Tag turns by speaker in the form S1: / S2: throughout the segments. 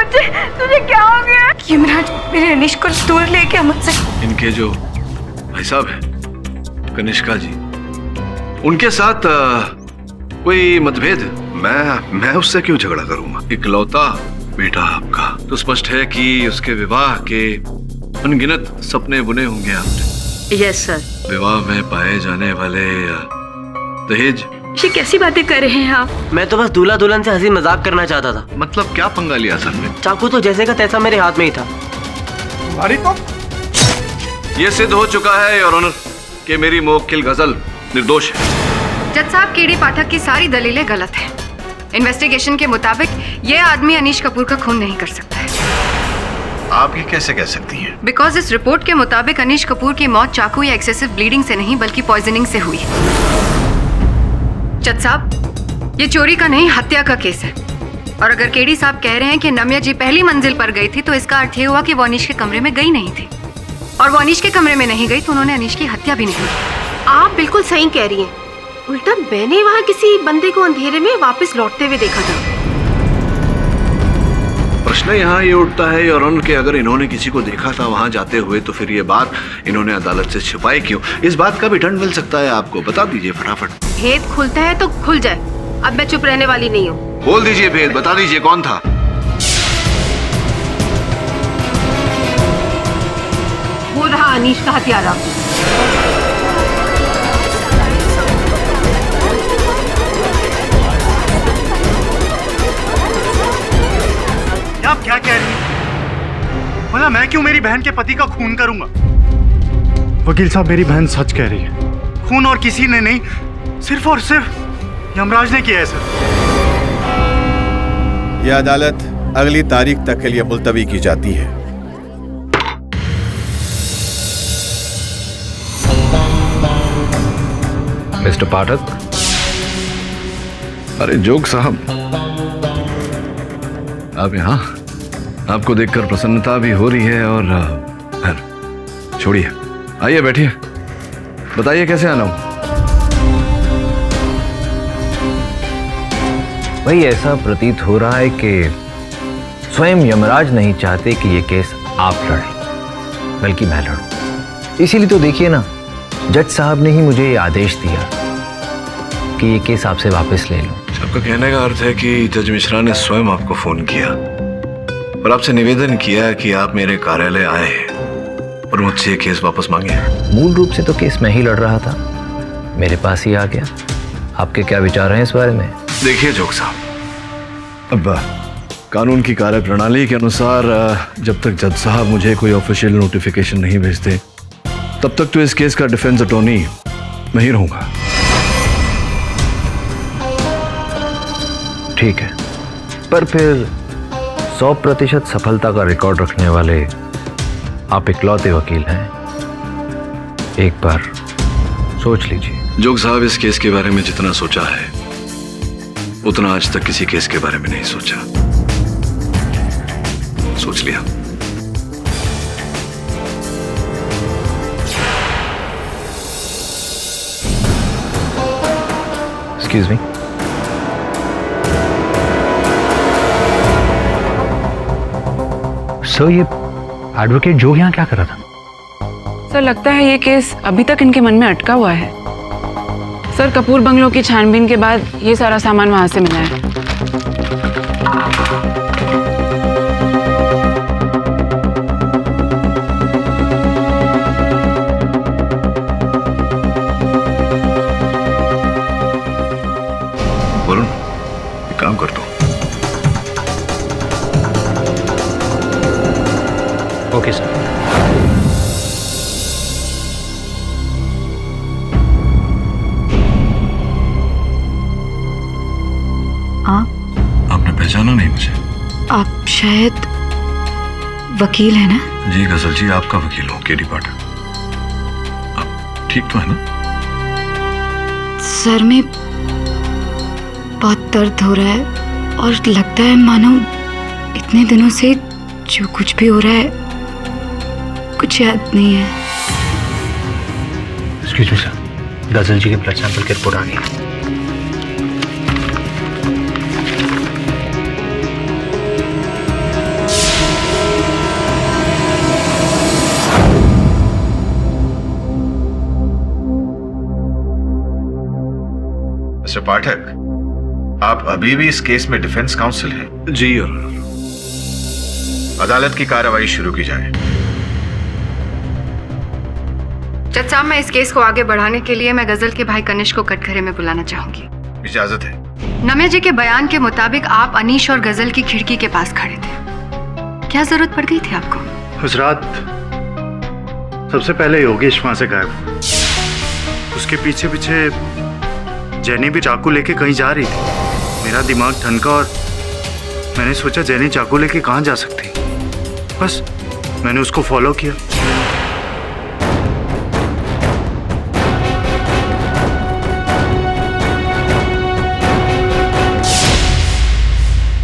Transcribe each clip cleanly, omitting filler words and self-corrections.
S1: तुझे तुझे क्या हो गया? यमराज मेरे अनीश को दूर लेके मुझसे।
S2: इनके जो भाई साहब हैं कनिष्का जी, उनके साथ कोई मतभेद? मैं उससे क्यों झगड़ा करूंगा? इकलौता बेटा आपका, तो स्पष्ट है कि उसके विवाह के अनगिनत सपने बुने होंगे आपने।
S3: Yes sir.
S2: विवाह में पाए जाने वाले दहेज।
S3: ये कैसी बातें कर रहे हैं आप?
S4: मैं तो बस दूल्हा दुल्हन से हंसी मजाक करना चाहता था।
S2: मतलब क्या पंगा लिया असल में?
S4: चाकू तो जैसे का तैसा मेरे हाथ में ही था।
S2: तुम्हारी तो ये सिद्ध हो चुका है योर ऑनर कि मेरी मुवक्किल गजल निर्दोष है।
S5: जज साहब, केडी पाठक की सारी दलीलें गलत हैं। इन्वेस्टिगेशन के मुताबिक ये आदमी अनीश कपूर का खून नहीं कर सकता है।
S2: आप ये कैसे कह सकती हैं?
S5: बिकॉज इस रिपोर्ट के मुताबिक अनीश कपूर की मौत चाकू या एक्सेसिव ब्लीडिंग से नहीं बल्कि पॉइजनिंग से हुई। जज साहब, ये चोरी का नहीं हत्या का केस है। और अगर केडी साहब कह रहे हैं कि नम्या जी पहली मंजिल पर गई थी, तो इसका अर्थ ये हुआ कि वो अनीश के कमरे में गई नहीं थी। और वो अनीश के कमरे में नहीं गई तो उन्होंने अनीश की हत्या भी नहीं की।
S3: आप बिल्कुल सही कह रही हैं। उल्टा मैंने वहाँ किसी बंदे को अंधेरे में वापस लौटते हुए देखा था।
S2: प्रश्न यहाँ ये उठता है योर ऑनर कि अगर इन्होंने किसी को देखा था वहाँ जाते हुए, तो फिर ये बात इन्होंने अदालत से छिपाई क्यों? इस बात का भी दंड मिल सकता है आपको, बता दीजिए फटाफट।
S3: भेद खुलता है तो खुल जाए, अब मैं चुप रहने वाली नहीं हूँ।
S2: बोल दीजिए भेद, बता दीजिए कौन था।
S3: वो रहा अनीश का हत्यारा।
S6: आप क्या कह रही हैं? भला मैं क्यों मेरी बहन के पति का खून करूंगा? वकील साहब, मेरी बहन सच कह रही है। खून और किसी ने नहीं, सिर्फ और सिर्फ यमराज ने किया है सर।
S7: यह अदालत अगली तारीख तक के लिए मुलतवी की जाती है।
S8: मिस्टर पाठक।
S2: अरे जोग साहब, आप यहाँ? आपको देखकर प्रसन्नता भी हो रही है और छोड़िए, आइए बैठिए, बताइए कैसे आना हूं?
S8: वही ऐसा प्रतीत हो रहा है कि स्वयं यमराज नहीं चाहते कि ये केस आप लड़ें, बल्कि मैं लड़ूं। इसीलिए तो देखिए ना, जज साहब ने ही मुझे ये आदेश दिया कि ये केस आपसे वापस ले लूं।
S2: आपका कहने का अर्थ है कि जज मिश्रा ने स्वयं आपको फोन किया और आपसे निवेदन किया कि आप मेरे कार्यालय आए और मुझसे ये केस वापस मांगे।
S8: मूल रूप से तो केस मैं ही लड़ रहा था, मेरे पास ही आ गया। आपके क्या विचार हैं इस बारे में?
S2: देखिए जोग साहब, अब कानून की कार्यप्रणाली के अनुसार जब तक जज साहब मुझे कोई ऑफिशियल नोटिफिकेशन नहीं भेजते, तब तक तो इस केस का डिफेंस अटॉर्नी मैं ही रहूंगा।
S8: ठीक है, पर फिर 100% सफलता का रिकॉर्ड रखने वाले आप इकलौते वकील हैं। एक बार सोच लीजिए।
S2: जोग साहब, इस केस के बारे में जितना सोचा है उतना आज तक किसी केस के बारे में नहीं सोचा। सोच लिया।
S8: Excuse me. सर, ये एडवोकेट जोग यहाँ क्या कर रहा था?
S1: सर, लगता है ये केस अभी तक इनके मन में अटका हुआ है। सर, कपूर बंगलों की छानबीन के बाद ये सारा सामान वहां से मिला है।
S2: वरुण, एक काम करता हूँ।
S8: Okay sir.
S2: आपने पहचाना नहीं मुझे?
S5: आप शायद वकील है ना?
S2: जी गजल जी, आपका वकील हूँ, केडी पाठक। आप ठीक तो है ना?
S5: सर में बहुत दर्द हो रहा है और लगता है मानो इतने दिनों से जो कुछ भी हो रहा है कुछ याद नहीं है।
S8: एक्सक्यूज मी सर, गजल जी के ब्लड सैंपल की रिपोर्ट आ गई है।
S9: मिस्टर पाठक, आप अभी भी इस केस में डिफेंस काउंसिल हैं?
S2: जी योर ऑनर।
S9: अदालत की कार्रवाई शुरू की जाए।
S5: जज साहब, मैं इस केस को आगे बढ़ाने के लिए मैं गजल के भाई कनिष्क को कटघरे में बुलाना चाहूंगी।
S9: इजाजत है।
S5: नम्या जी के बयान के मुताबिक आप अनीश और गजल की खिड़की के पास खड़े थे। क्या जरूरत पड़ गई थी आपको?
S6: उस रात सबसे पहले योगेश वहां से गायब हुआ। उसके पीछे पीछे जैनी भी चाकू लेके कहीं जा रही थी। मेरा दिमाग ठनका और मैंने सोचा जैनी चाकू लेके कहाँ जा सकती। बस मैंने उसको फॉलो किया।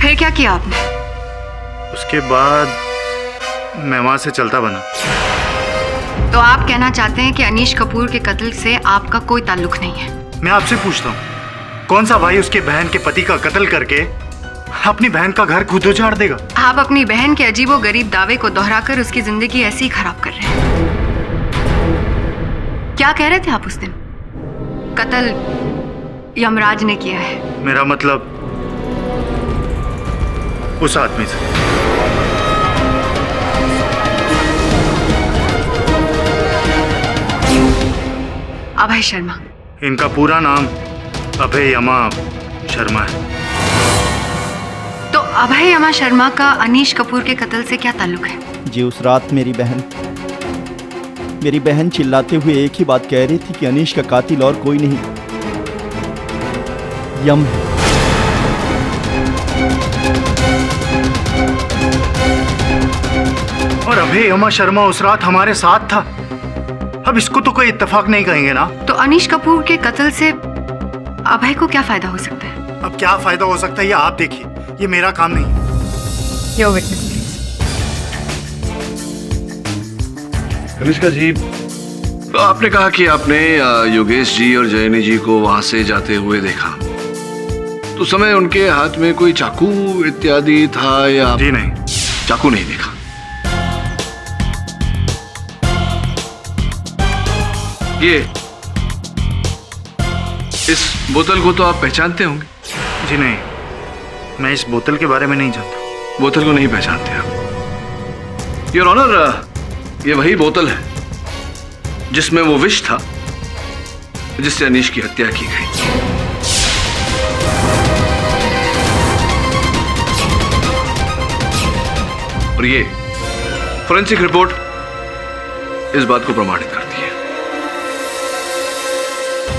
S5: फिर क्या किया आपने?
S6: उसके बाद मैं वहां से चलता बना।
S5: तो आप कहना चाहते हैं कि अनीश कपूर के कत्ल से आपका कोई ताल्लुक नहीं है?
S6: मैं आपसे पूछता हूँ, कौन सा भाई उसके बहन के पति का कत्ल करके अपनी बहन का घर खुद उजाड़ देगा?
S5: आप अपनी बहन के अजीबो गरीब दावे को दोहराकर उसकी जिंदगी ऐसे ही खराब कर रहे हैं। क्या कह रहे थे आप उस दिन? कत्ल यमराज ने किया है।
S6: मेरा मतलब उस आदमी से।
S5: अभय शर्मा।
S6: इनका पूरा नाम अभय यमा शर्मा है।
S5: तो अभय यमा शर्मा का अनीश कपूर के कत्ल से क्या ताल्लुक है?
S10: जी, उस रात मेरी बहन चिल्लाते हुए एक ही बात कह रही थी कि अनीश का कातिल और कोई नहीं, यम है।
S6: और अभय यमा शर्मा उस रात हमारे साथ था। अब इसको तो कोई इत्तेफाक नहीं कहेंगे ना?
S5: तो अनीश कपूर के कत्ल से अभय को क्या फायदा हो सकता है?
S6: अब क्या फायदा हो सकता है ये आप देखिए, ये मेरा काम नहीं है।
S5: Your witness please.
S2: Kanishka ji, तो आपने कहा कि आपने योगेश जी और जयनी जी को वहां से जाते हुए देखा। तो समय उनके हाथ में कोई चाकू इत्यादि था या?
S6: जी नहीं,
S2: चाकू नहीं देखा। ये इस बोतल को तो आप पहचानते होंगे?
S6: जी नहीं, मैं इस बोतल के बारे में नहीं जानता।
S2: बोतल को नहीं पहचानते आप? योर ऑनर, ये वही बोतल है जिसमें वो विष था जिससे अनीश की हत्या की गई। और ये फोरेंसिक रिपोर्ट इस बात को प्रमाणित करती है।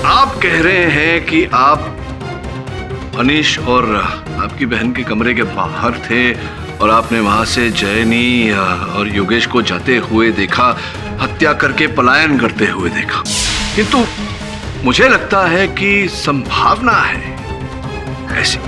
S2: आप कह रहे हैं कि आप अनीश और आपकी बहन के कमरे के बाहर थे और आपने वहां से जयनी और योगेश को जाते हुए देखा, हत्या करके पलायन करते हुए देखा। किंतु मुझे लगता है कि संभावना है ऐसी।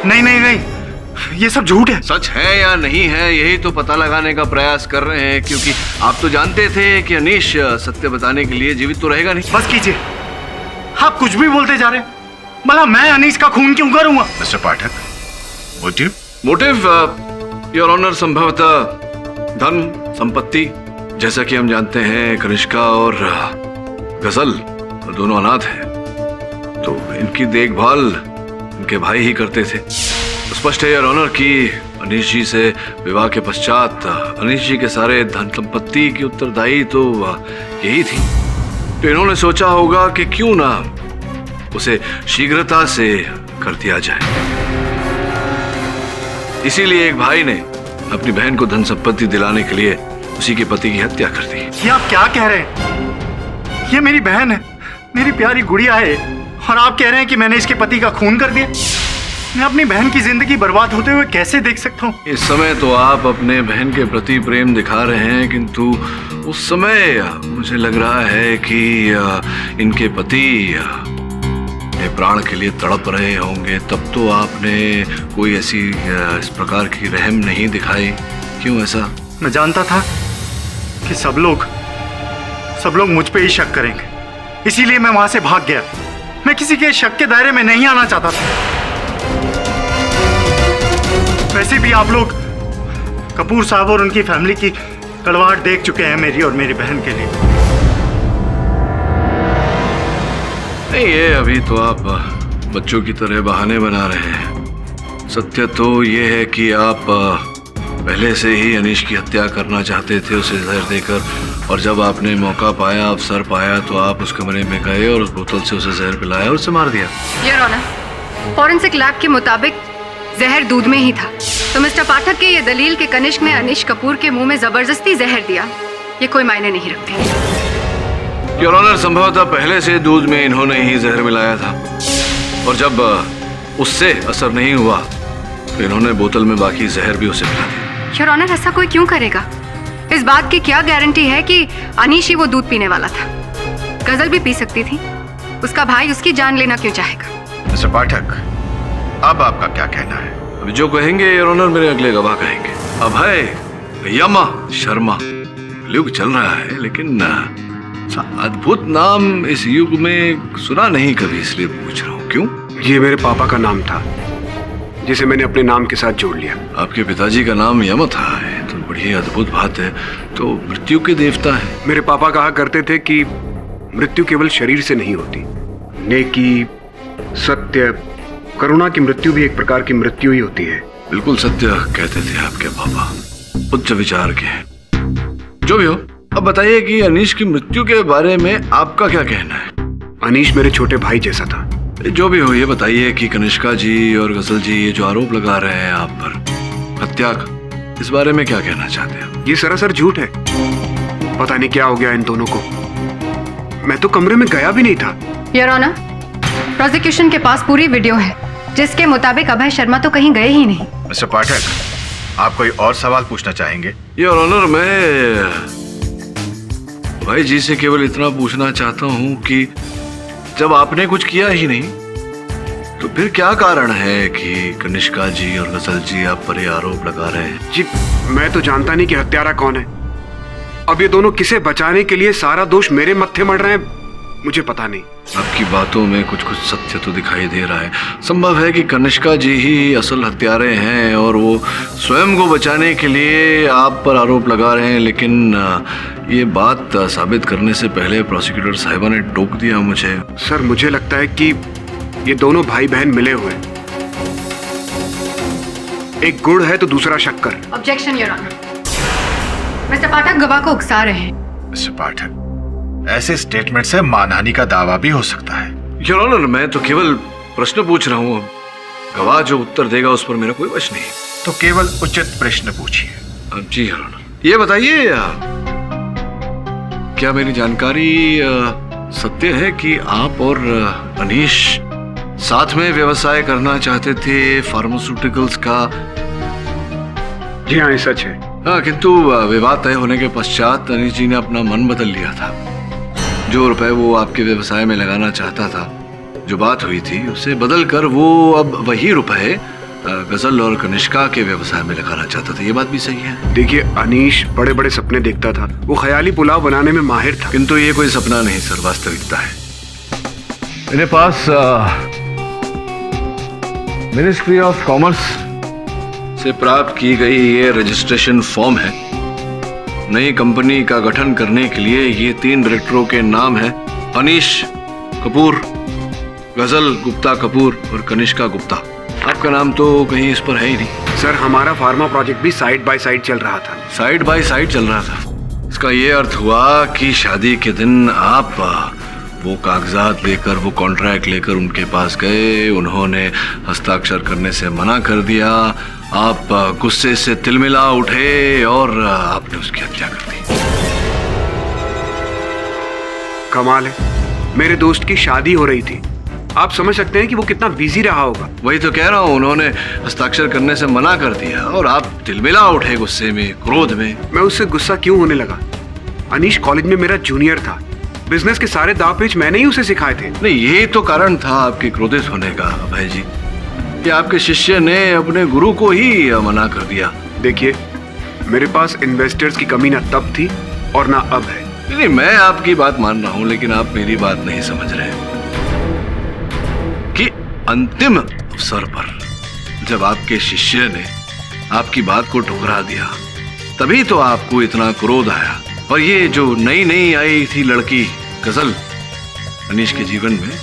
S6: नहीं नहीं नहीं, ये सब झूठ है।
S2: सच है या नहीं है यही तो पता लगाने का प्रयास कर रहे हैं, क्योंकि आप तो जानते थे कि अनीश सत्य बताने के लिए जीवित तो रहेगा नहीं।
S6: बस कीजिए, आप कुछ भी बोलते जा रहे हैं। भला मैं अनीश का खून क्यों करूंगा?
S9: Mister Pathak, motive?
S2: Motive your honour संभवतः धन संपत्ति। जैसा कि हम जानते हैं कनिष्का और गजल दोनों अनाथ हैं, तो इनकी देखभाल इनके भाई ही करते थे। तो स्पष्ट है योर ऑनर कि अनीश जी से विवाह के पश्चात अनीश जी के सारे धन संपत्ति की उत्तरदायी तो यही थी। तो इन्होंने सोचा होगा कि क्यों ना उसे शीघ्रता से कर दिया जाए। इसीलिए एक भाई ने अपनी बहन को धन संपत्ति दिलाने के लिए उसी के पति की हत्या कर दी।
S6: ये आप क्या कह रहे हैं? ये मेरी बहन है, मेरी प्यारी गुड़िया है, और आप कह रहे हैं कि मैंने इसके पति का खून कर दिया? मैं अपनी बहन की जिंदगी बर्बाद होते हुए कैसे देख सकता हूँ?
S2: इस समय तो आप अपने बहन के प्रति प्रेम दिखा रहे हैं, किंतु उस समय मुझे लग रहा है कि इनके पति अपने प्राण के लिए तड़प रहे होंगे, तब तो आपने कोई ऐसी इस प्रकार की रहम नहीं दिखाई। क्यों ऐसा?
S6: मैं जानता था कि सब लोग मुझ पे ही शक करेंगे, इसीलिए मैं वहां से भाग गया। मैं किसी के शक के दायरे में नहीं आना चाहता था। वैसे भी आप लोग कपूर साहब और उनकी फैमिली की कड़वाहट देख चुके हैं मेरी और मेरी बहन के लिए।
S2: नहीं, ये अभी तो आप बच्चों की तरह बहाने बना रहे हैं। सत्य तो ये है कि आप पहले से ही अनीश की हत्या करना चाहते थे उसे जहर देकर, और जब आपने मौका पाया, अवसर पाया, तो आप उस कमरे में गए और उस बोतल से उसे जहर पिलाया और उसे मार दिया।
S5: योर ऑनर, फॉरेंसिक लैब के मुताबिक जहर दूध में ही था। तो मिस्टर पाठक के ये दलील कि कनिष्क ने अनीश कपूर के मुंह में जबरदस्ती जहर दिया, ये कोई मायने नहीं रखती।
S2: योर ऑनर, संभवतः पहले से दूध में इन्होंने ही जहर मिलाया था, और जब उससे असर नहीं हुआ तो इन्होंने बोतल में बाकी जहर भी उसे पिला दिया।
S5: योर ऑनर, ऐसा कोई क्यों करेगा? इस बात की क्या गारंटी है कि अनीश ही वो दूध पीने वाला था? गजल भी पी सकती थी, उसका भाई उसकी जान लेना क्यों चाहेगा?
S9: मिस्टर पाठक, अब आपका क्या कहना है?
S2: अभी जो कहेंगे योर ऑनर मेरे अगले गवाह कहेंगे। अभय यमा शर्मा युग चल रहा है, लेकिन अद्भुत नाम इस युग में सुना नहीं कभी, इसलिए पूछ रहा हूँ। क्यों?
S11: ये मेरे पापा का नाम था, जिसे मैंने अपने नाम के साथ जोड़ लिया।
S2: आपके पिताजी का नाम यम था, तो बड़ी अद्भुत बात है। तो मृत्यु के देवता है।
S11: मेरे पापा कहा करते थे कि मृत्यु केवल शरीर से नहीं होती, नेकी, सत्य, करुणा की मृत्यु भी एक प्रकार की मृत्यु ही होती है।
S2: बिल्कुल सत्य कहते थे आपके पापा, उच्च विचार के हैं। जो भी हो, अब बताइए कि अनीश की मृत्यु के बारे में आपका क्या कहना है?
S11: अनीश मेरे छोटे भाई जैसा था।
S2: जो भी हो, ये बताइए कि कनिष्का जी और गजल जी ये जो आरोप लगा रहे हैं आप पर हत्या का, इस बारे में क्या कहना चाहते हैं?
S11: ये सरासर झूठ है। पता नहीं क्या हो गया इन दोनों को। मैं तो कमरे में गया भी नहीं था।
S5: योर ऑनर, प्रोसिक्यूशन के पास पूरी वीडियो है जिसके मुताबिक अभय शर्मा तो कहीं गए ही नहीं।
S9: मिस्टर पाठक, आप कोई और सवाल पूछना चाहेंगे?
S2: योर ऑनर, मैं भाई जी से केवल इतना पूछना चाहता हूँ कि जब आपने कुछ किया ही नहीं, तो फिर क्या कारण है कि कनिष्का जी और गजल जी आप पर ये आरोप लगा रहे हैं?
S11: जी, मैं तो जानता नहीं कि हत्यारा कौन है। अब ये दोनों किसे बचाने के लिए सारा दोष मेरे मत्थे मढ़ रहे हैं, मुझे पता नहीं।
S2: आपकी बातों में कुछ कुछ सत्य तो दिखाई दे रहा है। संभव है कि कनिष्का जी ही असल हत्यारे हैं और वो स्वयं को बचाने के लिए आप पर आरोप लगा रहे हैं, लेकिन ये बात साबित करने से पहले प्रोसिक्यूटर साहिबा ने टोक दिया मुझे।
S11: सर, मुझे लगता है कि ये दोनों भाई बहन मिले हुए हैं। एक गुड़ है तो दूसरा शक्कर।
S5: Objection your honour. Mister Pathak गवाह को उकसा रहे हैं।
S9: मिस्टर पाठक, ऐसे स्टेटमेंट से मानहानि का दावा भी हो सकता है।
S2: योर ऑनर, मैं तो केवल प्रश्न पूछ रहा हूँ। गवाह जो उत्तर देगा उस पर मेरा कोई वश नहीं।
S9: तो केवल उचित प्रश्न पूछिए।
S2: जी योर ऑनर, ये बताइए क्या मेरी जानकारी सत्य है कि आप और अनीश साथ में व्यवसाय करना चाहते थे फार्मास्यूटिकल्स का?
S11: जी हाँ, ये सच है।
S2: हाँ, किंतु विवाद तय होने के पश्चात अनीश जी ने अपना मन बदल लिया था। जो रुपए वो आपके व्यवसाय में लगाना चाहता था, जो बात हुई थी, उसे बदल कर वो अब वही रुपए गजल और कनिष्का के व्यवसाय में लगाना चाहता था। ये बात भी सही है।
S11: देखिए, अनीश बड़े बड़े सपने देखता था। वो ख्याली पुलाव बनाने में माहिर था।
S2: किंतु ये कोई सपना नहीं सर, वास्तविकता है। मेरे पास मिनिस्ट्री ऑफ कॉमर्स से प्राप्त की गई ये रजिस्ट्रेशन फॉर्म है। नई कंपनी का गठन करने के लिए ये 3 डायरेक्टरों के नाम है: अनीश कपूर, गजल गुप्ता कपूर और कनिष्का गुप्ता। आपका नाम तो कहीं इस पर है ही नहीं।
S11: सर, हमारा फार्मा प्रोजेक्ट भी साइड बाय साइड चल रहा था।
S2: साइड बाय साइड चल रहा था। इसका ये अर्थ हुआ कि शादी के दिन आप वो कागजात लेकर, वो कॉन्ट्रैक्ट लेकर उनके पास गए, उन्होंने हस्ताक्षर करने से मना कर दिया, आप गुस्से से तिलमिला उठे और आपने उसकी हत्या कर दी।
S11: कमाल है, मेरे दोस्त की शादी हो रही थी। आप समझ सकते हैं कि वो कितना बिजी रहा होगा।
S2: वही तो कह रहा हूँ, उन्होंने हस्ताक्षर करने से मना कर दिया और आप तिलमिला उठे गुस्से में, क्रोध में।
S11: मैं उससे गुस्सा क्यों होने लगा? अनीश कॉलेज में मेरा जूनियर था, बिजनेस के सारे दाव पेच मैंने ही उसे सिखाए थे।
S2: नहीं, यही तो कारण था आपके क्रोधित होने का अभय जी, कि आपके शिष्य ने अपने गुरु को ही मना कर दिया।
S11: देखिए, मेरे पास इन्वेस्टर्स की कमी ना तब थी और ना अब है।
S2: नहीं, मैं आपकी बात मान रहा हूं, लेकिन आप मेरी बात नहीं समझ रहे कि अंतिम अवसर पर जब आपके शिष्य ने आपकी बात को ठुकरा दिया, तभी तो आपको इतना क्रोध आया। और ये जो नई नई आई थी लड़की गजल अनीश के जीवन में,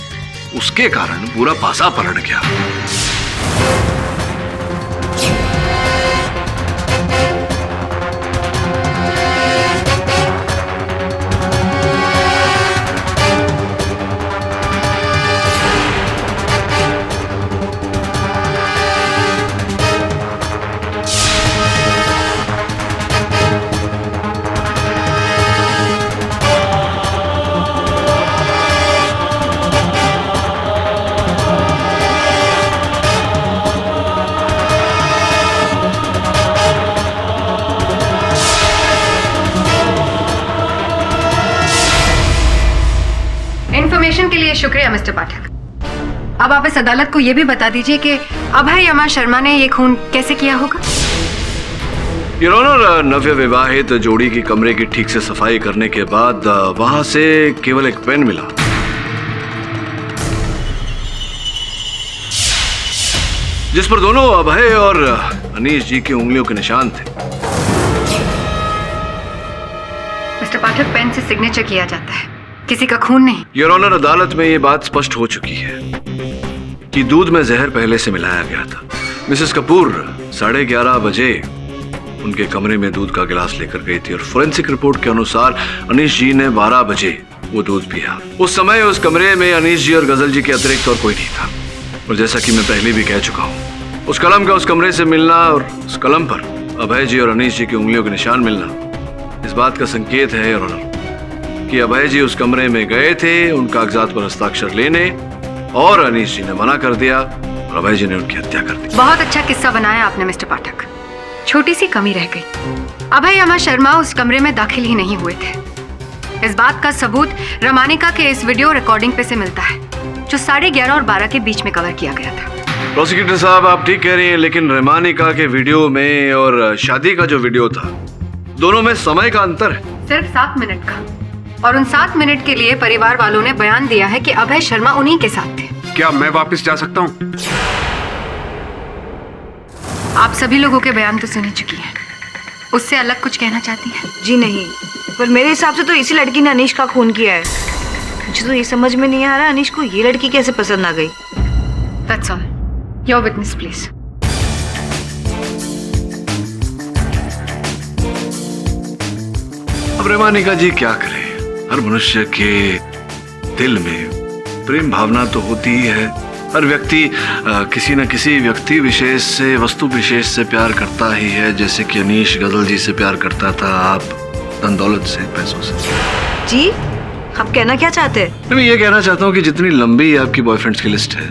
S2: उसके कारण पूरा पासा पलट गया।
S5: इन्फॉर्मेशन के लिए शुक्रिया मिस्टर पाठक। अब आप इस अदालत को यह भी बता दीजिए कि अभय यमा शर्मा ने ये खून कैसे किया होगा।
S2: योर ऑनर, नव्य विवाहित जोड़ी की कमरे की ठीक से सफाई करने के बाद वहां से केवल एक पेन मिला। जिस पर दोनों अभय और अनीश जी की उंगलियों के निशान थे।
S5: मिस्टर पाठक, पेन से सिग्नेचर किया जाता है, किसी का खून नहीं।
S2: योर ऑनर, अदालत में ये बात स्पष्ट हो चुकी है कि दूध में जहर पहले से मिलाया गया था। मिसेस कपूर 11:30 बजे उनके कमरे में दूध का गिलास लेकर गई थी और फोरेंसिक रिपोर्ट के अनुसार अनीश जी ने 12 बजे वो दूध पिया। उस समय उस कमरे में अनीश जी और गजल जी के अतिरिक्त और कोई नहीं था। और जैसा कि मैं पहले भी कह चुका हूँ, उस कलम का उस कमरे से मिलना और उस कलम पर अभय जी और अनीश जी की उंगलियों के निशान मिलना इस बात का संकेत है योर ऑनर कि अभय जी उस कमरे में गए थे उन कागजात पर हस्ताक्षर लेने, और अनीश जी ने मना कर दिया और अभय जी ने उनकी हत्या कर दी।
S5: बहुत अच्छा किस्सा बनाया आपने मिस्टर पाठक। छोटी सी कमी रह गई, अभय यमा शर्मा उस कमरे में दाखिल ही नहीं हुए थे। इस बात का सबूत रमानिका के इस वीडियो रिकॉर्डिंग पे से मिलता है जो 11:30 और 12 के बीच में कवर किया गया था।
S2: प्रोसिक्यूटर साहब, आप ठीक कह रही हैं, लेकिन रमानिका के वीडियो में और शादी का जो वीडियो था, दोनों में समय का अंतर है।
S5: सिर्फ 7 मिनट का, और उन 7 मिनट के लिए परिवार वालों ने बयान दिया है कि अभय शर्मा उन्हीं के साथ थे।
S11: क्या मैं वापस जा सकता हूँ?
S5: आप सभी लोगों के बयान तो सुनी चुकी हैं, उससे अलग कुछ कहना चाहती हैं?
S12: जी नहीं, पर मेरे हिसाब से तो इसी लड़की ने अनीश का खून किया है। मुझे तो ये समझ में नहीं आ रहा अनीश को ये लड़की कैसे पसंद आ गई।
S5: That's all. Your witness, please.
S2: अब रमानिका जी क्या करे, हर मनुष्य के दिल में प्रेम भावना तो होती ही है। हर व्यक्ति किसी न किसी व्यक्ति विशेष से, वस्तु विशेष से प्यार करता ही है, जैसे कि अनीश गजल जी से प्यार करता था, आप धन दौलत से, पैसों से।
S12: जी, आप कहना क्या चाहते हैं?
S2: मैं ये कहना चाहता हूँ कि जितनी लंबी आपकी बॉयफ्रेंड्स की लिस्ट है,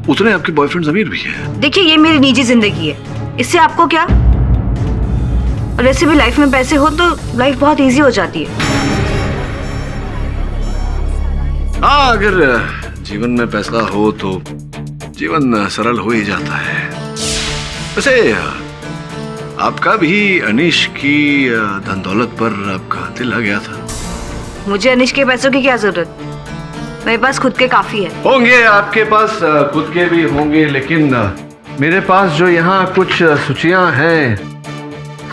S2: उतने आपके बॉयफ्रेंड्स अमीर भी हैं।
S12: देखिए, ये मेरी निजी जिंदगी है, इससे आपको क्या? और ऐसे भी लाइफ में पैसे हो तो लाइफ बहुत इजी हो जाती है।
S2: हाँ, अगर जीवन में पैसा हो तो जीवन सरल हो ही जाता है। वैसे आपका भी अनीश की धन दौलत पर आपका दिल आ गया था।
S12: मुझे अनीश के पैसों की क्या जरूरत, मेरे पास खुद के काफी है।
S2: होंगे, आपके पास खुद के भी होंगे, लेकिन मेरे पास जो यहाँ कुछ सूचियां हैं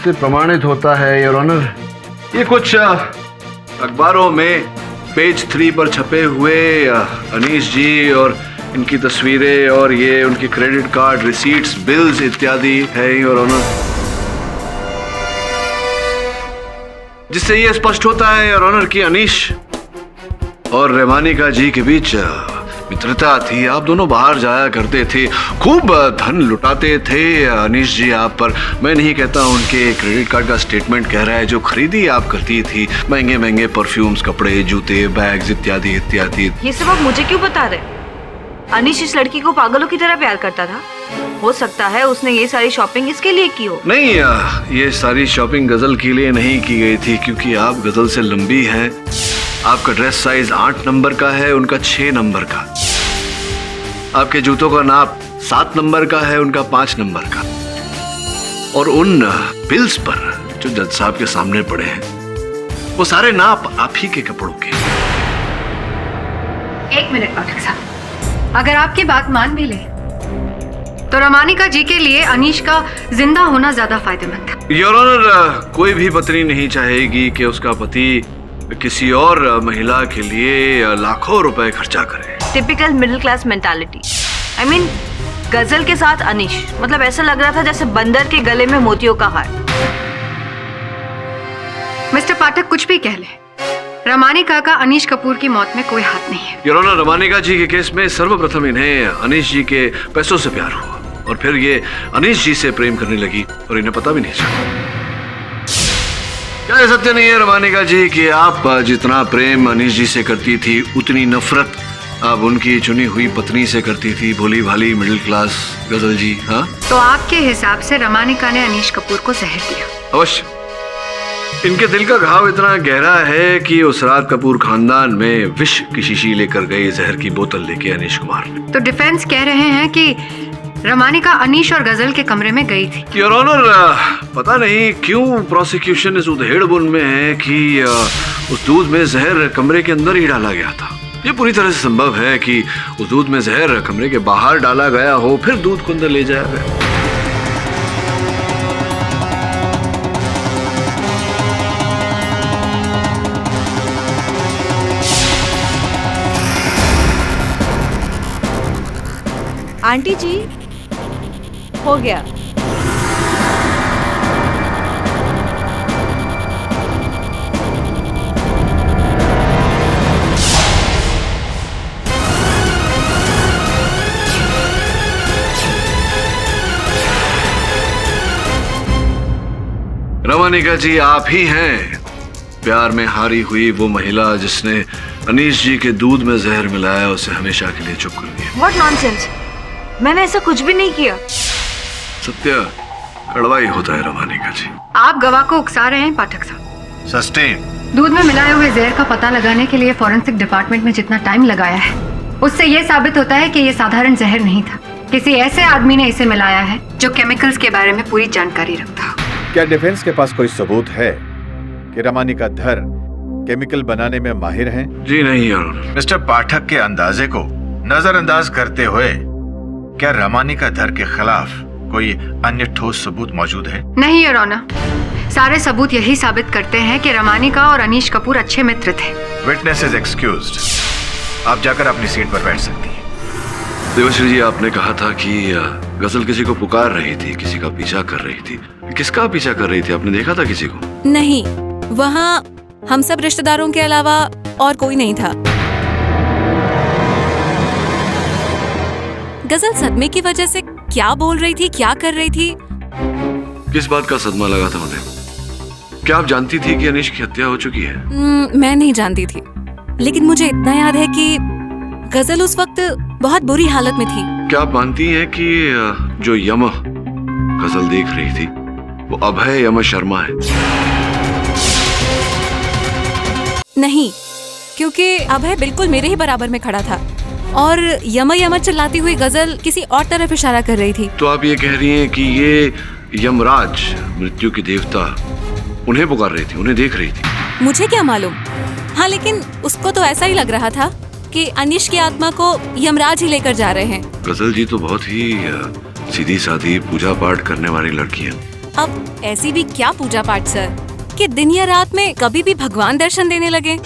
S2: से प्रमाणित होता है योर ऑनर, ये कुछ अखबारों में पेज 3 पर छपे हुए अनीश जी और इनकी तस्वीरें और ये उनकी क्रेडिट कार्ड रिसीट्स, बिल्स इत्यादि है योर ऑनर, जिससे ये स्पष्ट होता है योर ऑनर कि अनीश और रमानिका जी के बीच मित्रता थी। आप दोनों बाहर जाया करते थे, खूब धन लुटाते थे अनीश जी आप पर। मैं नहीं कहता उनके क्रेडिट कार्ड का स्टेटमेंट कह रहा है, जो खरीदी आप करती थी, महंगे महंगे परफ्यूम्स, कपड़े, जूते, बैग्स इत्यादि इत्यादि।
S12: ये सब आप मुझे क्यों बता रहे? अनीश इस लड़की को पागलों की तरह प्यार करता था। हो सकता है उसने ये सारी शॉपिंग इसके लिए की हो।
S2: नहीं, ये सारी शॉपिंग गजल के लिए नहीं की गई थी, क्योंकि आप गजल से लंबी हैं आपका ड्रेस साइज 8 नंबर का है, उनका 6 नंबर का। आपके जूतों का नाप 7 नंबर का है, उनका 5 नंबर का। और उन बिल्स पर जो जज साहब के सामने पड़े हैं वो सारे नाप आप ही के कपड़ों के।
S5: 1 मिनट पाठक साहब, अगर आपकी बात मान भी ले तो रमानिका जी के लिए अनीश का जिंदा होना ज्यादा फायदेमंद है।
S2: योर ऑनर, कोई भी पत्नी नहीं चाहेगी कि उसका पति किसी और महिला के लिए लाखों रुपए खर्चा करे।
S12: Typical middle class mentality. I mean गजल के साथ अनीश, मतलब ऐसा लग रहा था जैसे बंदर के गले में मोतियों का हार।
S5: मिस्टर पाठक कुछ भी कह ले, रमानिका का अनीश कपूर की मौत में कोई हाथ नहीं है।
S2: योर ऑनर, रमानिका जी के केस में सर्वप्रथम इन्हें अनीश जी के पैसों से प्यार हुआ और फिर ये अनीश जी से प्रेम करने लगी और इन्हें पता भी नहीं चला। क्या ये सत्य नहीं है रमानिका जी कि आप जितना प्रेम अनीश जी से करती थी उतनी नफरत आप उनकी चुनी हुई पत्नी से करती थी, भोली भाली मिडिल क्लास गजल जी? हाँ,
S5: तो आपके हिसाब से रमानिका ने अनीश कपूर को जहर दिया?
S2: अवश्य। इनके दिल का घाव इतना गहरा है कि उस रात कपूर खानदान में विष की शीशी लेकर गए जहर की बोतल लेके अनीश कुमार ने।
S5: तो डिफेंस कह रहे हैं कि रमानिका अनीश और गजल के कमरे में गई थी।
S2: योर ऑनर, पता नहीं क्यों प्रोसिक्यूशन इस उधेड़बुन में है कि उस दूध में जहर कमरे के अंदर ही डाला गया था। ये पूरी तरह से संभव है कि उस दूध में जहर कमरे के बाहर डाला गया हो, फिर दूध को अंदर ले जाया गया।
S12: आंटी जी, हो गया।
S2: रमानिका जी, आप ही हैं प्यार में हारी हुई वो महिला जिसने अनीश जी के दूध में जहर मिलाया, उसे हमेशा के लिए चुप कर दिया।
S12: What nonsense! मैंने ऐसा कुछ भी नहीं किया।
S2: सत्य कड़वा ही होता है रमानिका जी।
S5: आप गवाह को उकसा रहे हैं पाठक साहब।
S9: सस्टेन।
S5: दूध में मिलाए हुए जहर का पता लगाने के लिए फॉरेंसिक डिपार्टमेंट में जितना टाइम लगाया है उससे ये साबित होता है कि ये साधारण जहर नहीं था। किसी ऐसे आदमी ने इसे मिलाया है जो केमिकल्स के बारे में पूरी जानकारी रखता हो।
S7: क्या डिफेंस के पास कोई सबूत है कि रमानिका धर केमिकल बनाने में माहिर हैं?
S2: जी नहीं यार।
S9: मिस्टर पाठक के अंदाजे को नजरअंदाज करते हुए क्या रमानिका धर के खिलाफ कोई अन्य ठोस सबूत मौजूद है?
S5: नहीं योर ऑनर, सारे सबूत यही साबित करते हैं कि रमानिका और अनीश कपूर अच्छे मित्र थे।
S9: Witness is excused. आप जाकर अपनी सीट पर बैठ सकती हैं।
S2: देवश्री जी, आपने कहा था कि गजल किसी को पुकार रही थी, किसी का पीछा कर रही थी। किसका पीछा कर रही थी? आपने देखा था किसी को?
S13: नहीं, वहाँ हम सब रिश्तेदारों के अलावा और कोई नहीं था। गजल सदमे की वजह से क्या बोल रही थी, क्या कर रही थी?
S2: किस बात का सदमा लगा था उन्हें? क्या आप जानती थी कि अनीश की हत्या हो चुकी है?
S13: मैं नहीं जानती थी, लेकिन मुझे इतना याद है कि गजल उस वक्त बहुत बुरी हालत में थी।
S2: क्या आप मानती हैं कि जो यम गजल देख रही थी वो अभय यम शर्मा है?
S13: नहीं, क्योंकि अभय बिल्कुल मेरे ही बराबर में खड़ा था और यम यम चिल्लाती हुई गजल किसी और तरफ इशारा कर रही थी।
S2: तो आप ये कह रही हैं कि ये यमराज, मृत्यु के देवता, उन्हें पुकार रही थी, उन्हें देख रही थी?
S13: मुझे क्या मालूम। हाँ, लेकिन उसको तो ऐसा ही लग रहा था कि अनीश की आत्मा को यमराज ही लेकर जा रहे हैं।
S2: गजल जी तो बहुत ही सीधी सादी पूजा पाठ करने वाली लड़की है।
S13: अब ऐसी भी क्या पूजा पाठ सर कि दिन या रात में कभी भी भगवान दर्शन देने लगे।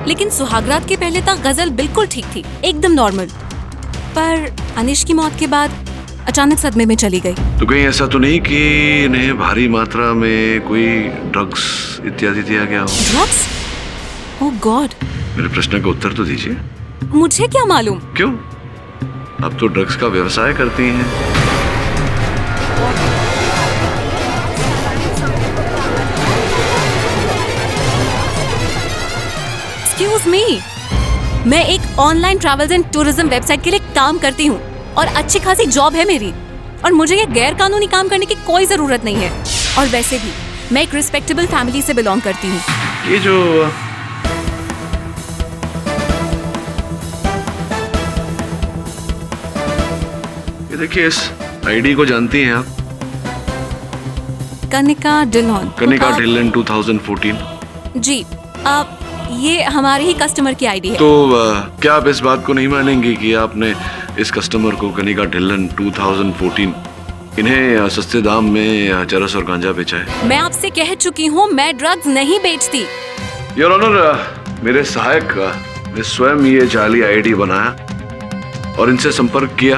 S13: लेकिन सुहागरात के पहले तक गजल बिल्कुल ठीक थी, एकदम नॉर्मल। पर अनीश की मौत के बाद अचानक सदमे में चली गई।
S2: तो कहीं ऐसा तो नहीं कि इन्हें भारी मात्रा में कोई ड्रग्स इत्यादि दिया गया हो?
S13: ड्रग्स? ओह गॉड।
S2: मेरे प्रश्न का उत्तर तो दीजिए।
S13: मुझे क्या मालूम।
S2: क्यों? अब तो ड्रग्स का व्यवसाय करती हैं।
S13: एक्सक्यूज मी, मैं एक online travels and tourism website के लिए काम करती हूँ और अच्छी खासी जॉब है मेरी, और मुझे ये गैर कानूनी काम करने की कोई जरूरत नहीं है। और वैसे भी मैं एक रिस्पेक्टेबल फैमिली से बिलोंग करती हूँ।
S2: ये जो ये देखिए, इस आईडी को जानती हैं आप?
S13: कनिका ढिल्लोन।
S2: कनिका ढिल्लोन 2014।
S13: जी, आप ये हमारे ही कस्टमर की आईडी है।
S2: तो क्या आप इस बात को नहीं मानेंगी कि आपने इस कस्टमर को कनिका ढिल्लोन 2014 इन्हें सस्ते दाम में चरस और गांजा बेचा है?
S13: मैं आपसे कह चुकी हूँ, मैं ड्रग्स नहीं बेचती।
S2: योर ऑनर, मेरे सहायक ने स्वयं ये जाली आईडी बनाया और इनसे संपर्क किया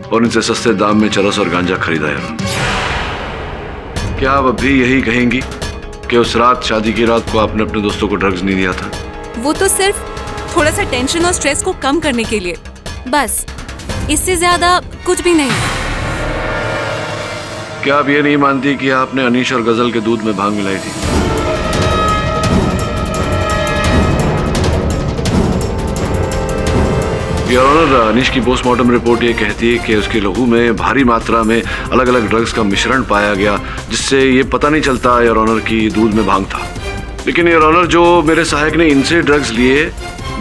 S2: और इनसे सस्ते दाम में चरस और गांजा खरीदा है। क्या आप अभी यही कहेंगी कि उस रात, शादी की रात को, आपने अपने दोस्तों को ड्रग्स नहीं दिया था?
S13: वो तो सिर्फ थोड़ा सा टेंशन और स्ट्रेस को कम करने के लिए, बस, इससे ज्यादा कुछ भी नहीं।
S2: क्या आप ये नहीं मानती कि आपने अनीश और गजल के दूध में भांग मिलाई थी? योर ऑनर, अनीश की पोस्टमार्टम रिपोर्ट ये कहती है कि उसके लहू में भारी मात्रा में अलग अलग ड्रग्स का मिश्रण पाया गया, जिससे ये पता नहीं चलता योर ऑनर की दूध में भांग था। लेकिन योर ऑनर, जो मेरे सहायक ने इनसे ड्रग्स लिए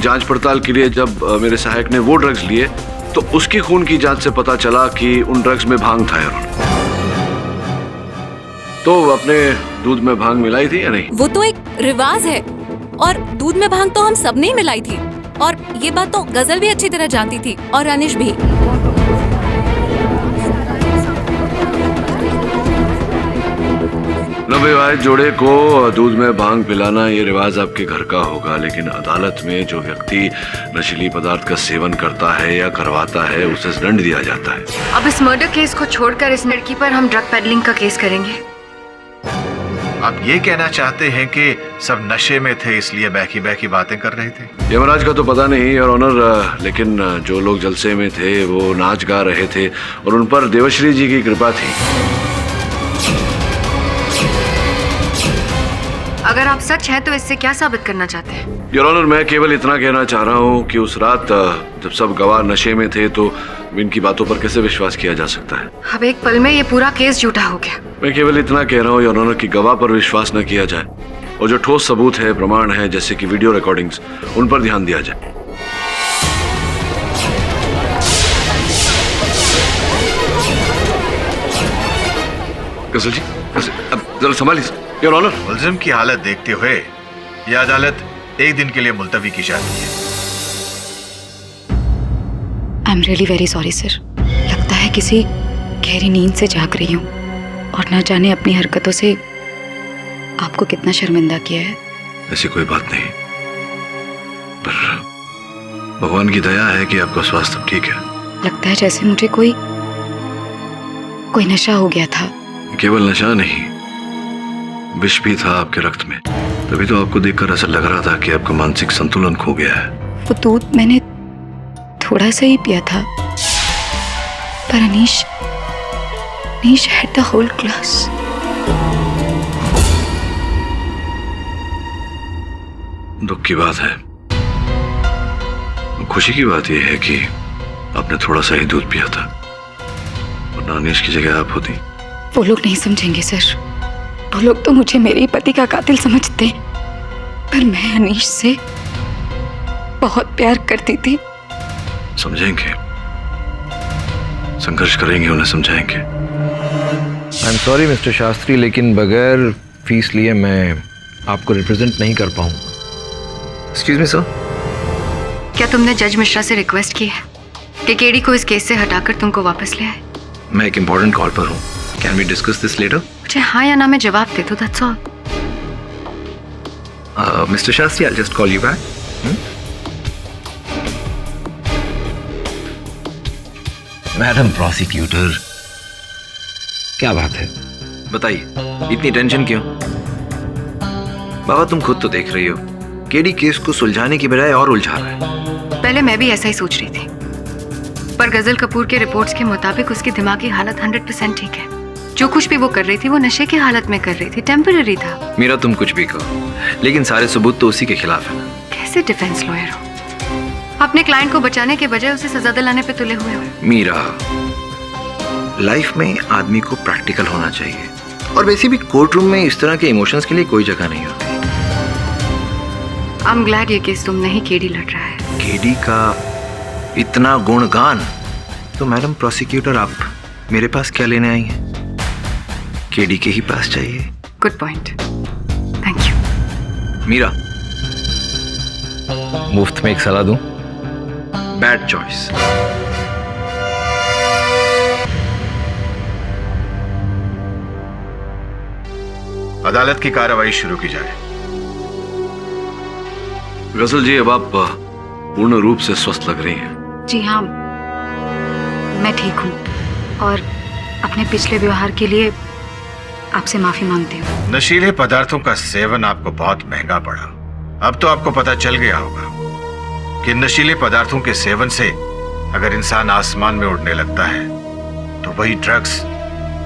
S2: जांच पड़ताल के लिए, जब मेरे सहायक ने वो ड्रग्स लिए तो उसकी खून की जांच से पता चला कि उन ड्रग्स में भांग था योर ऑनर। तो अपने दूध में भांग मिलाई थी या नहीं?
S13: वो तो एक रिवाज है, और दूध में भांग तो हम सबने ही मिलाई थी, और ये बात तो गजल भी अच्छी तरह जानती थी, और अनिश भी।
S2: नवविवाहित जोड़े को दूध में भांग पिलाना ये रिवाज आपके घर का होगा, लेकिन अदालत में जो व्यक्ति नशीली पदार्थ का सेवन करता है या करवाता है उसे दंड दिया जाता है।
S5: अब इस मर्डर केस को छोड़कर इस लड़की पर हम ड्रग पेडलिंग का केस करेंगे।
S9: आप ये कहना चाहते हैं कि सब नशे में थे इसलिए बहकी बहकी बातें कर रहे थे?
S2: यमराज का तो पता नहीं योर ऑनर, लेकिन जो लोग जलसे में थे वो नाच गा रहे थे और उन पर देवश्री जी की कृपा थी।
S5: अगर आप सच हैं तो इससे क्या साबित करना चाहते हैं?
S2: योर ऑनर, मैं केवल इतना कहना चाह रहा हूँ कि उस रात जब सब गवाह नशे में थे तो इनकी बातों पर कैसे विश्वास किया जा सकता है?
S5: अब एक पल में ये पूरा केस झूठा हो गया।
S2: मैं केवल इतना कह रहा हूँ योर ऑनर कि गवाह पर विश्वास न किया जाए और जो ठोस सबूत है, प्रमाण है, जैसे कि वीडियो रिकॉर्डिंग्स, उन पर ध्यान दिया जाए। गजल जी, अब जरा संभालिए योर ऑनर।
S9: मुलजिम की हालत देखते हुए यह अदालत एक दिन के लिए मुलतवी की जाती है।
S14: I am really very sorry sir. लगता है किसी गहरी नींद से जाग रही हूँ और न जाने अपनी हरकतों से आपको कितना शर्मिंदा किया है।
S2: ऐसी कोई बात नहीं, पर भगवान की दया है कि आपका स्वास्थ्य अब ठीक है।
S14: लगता है जैसे मुझे कोई नशा हो गया था।
S2: केवल नशा नहीं, विष भी था आपके रक्त में, तभी तो आपको देखकर ऐसा लग रहा था कि आपका मानसिक संतुलन खो गया है।
S14: वो दूध मैंने थोड़ा सा ही पिया था, पर Anish had the whole glass.
S2: दुख की बात है, खुशी की बात यह है कि आपने थोड़ा सा ही दूध पिया था, वरना अनीश की जगह आप होती।
S14: वो लोग नहीं समझेंगे सर। वो लोग तो मुझे मेरे पति का कातिल समझते हैं, पर मैं अनीश से बहुत प्यार करती थी।
S2: समझेंगे, संघर्ष करेंगे, उन्हें समझाएंगे।
S8: I am sorry mister Shastri, लेकिन बगैर फीस लिए मैं आपको रिप्रेजेंट नहीं कर पाऊँ।
S2: Excuse me sir.
S5: क्या तुमने जज मिश्रा से रिक्वेस्ट की है कि केडी को इस केस से हटाकर तुमको वापस ले आए?
S2: मैं एक इम्पोर्टेंट कॉल पर हूँ, can we discuss this letter?
S5: मुझे हाँ या ना में जवाब दे दो, that's all.
S2: Mister Shastri, I just call you back.
S8: Madam prosecutor, क्या बात है,
S15: बताइए, इतनी टेंशन क्यों? बाबा तुम खुद तो देख रही हो, केडी केस को सुलझाने की बजाय और उलझा रहा है।
S5: पहले मैं भी ऐसा ही सोच रही थी, पर गजल कपूर के रिपोर्ट्स के मुताबिक उसकी दिमागी हालत 100% ठीक है। जो कुछ भी वो कर रही थी वो नशे की हालत में कर रही थी, टेम्पररी था।
S15: मीरा तुम कुछ भी कहो, लेकिन सारे सबूत तो उसी के खिलाफ है।
S5: कैसे डिफेंस लॉयर हो? अपने क्लाइंट को बचाने के बजाय उसे सजा दिलाने पे तुले हुए हो।
S15: मीरा, लाइफ में आदमी को प्रैक्टिकल होना चाहिए, और वैसे भी कोर्ट रूम में इस तरह के इमोशंस के लिए कोई जगह नहीं होती।
S5: आई एम ग्लैड ये केस तुम नहीं केडी लड़ रहा है।
S15: केडी का इतना गुणगान, तो मैडम प्रोसिक्यूटर आप मेरे पास क्या लेने आई हैं? केडी के ही पास चाहिए।
S5: Good point, thank you.
S15: Meera,
S8: मुफ्त में एक सलाह दूं?
S15: Bad choice.
S9: अदालत की कार्रवाई शुरू की जाए।
S2: गजल जी, अब आप पूर्ण रूप से स्वस्थ लग रही हैं।
S14: जी हाँ, मैं ठीक हूँ और अपने पिछले व्यवहार के लिए आपसे माफी मांगती हूँ।
S9: नशीले पदार्थों का सेवन आपको बहुत महंगा पड़ा। अब तो आपको पता चल गया होगा कि नशीले पदार्थों के सेवन से अगर इंसान आसमान में उड़ने लगता है तो वही ड्रग्स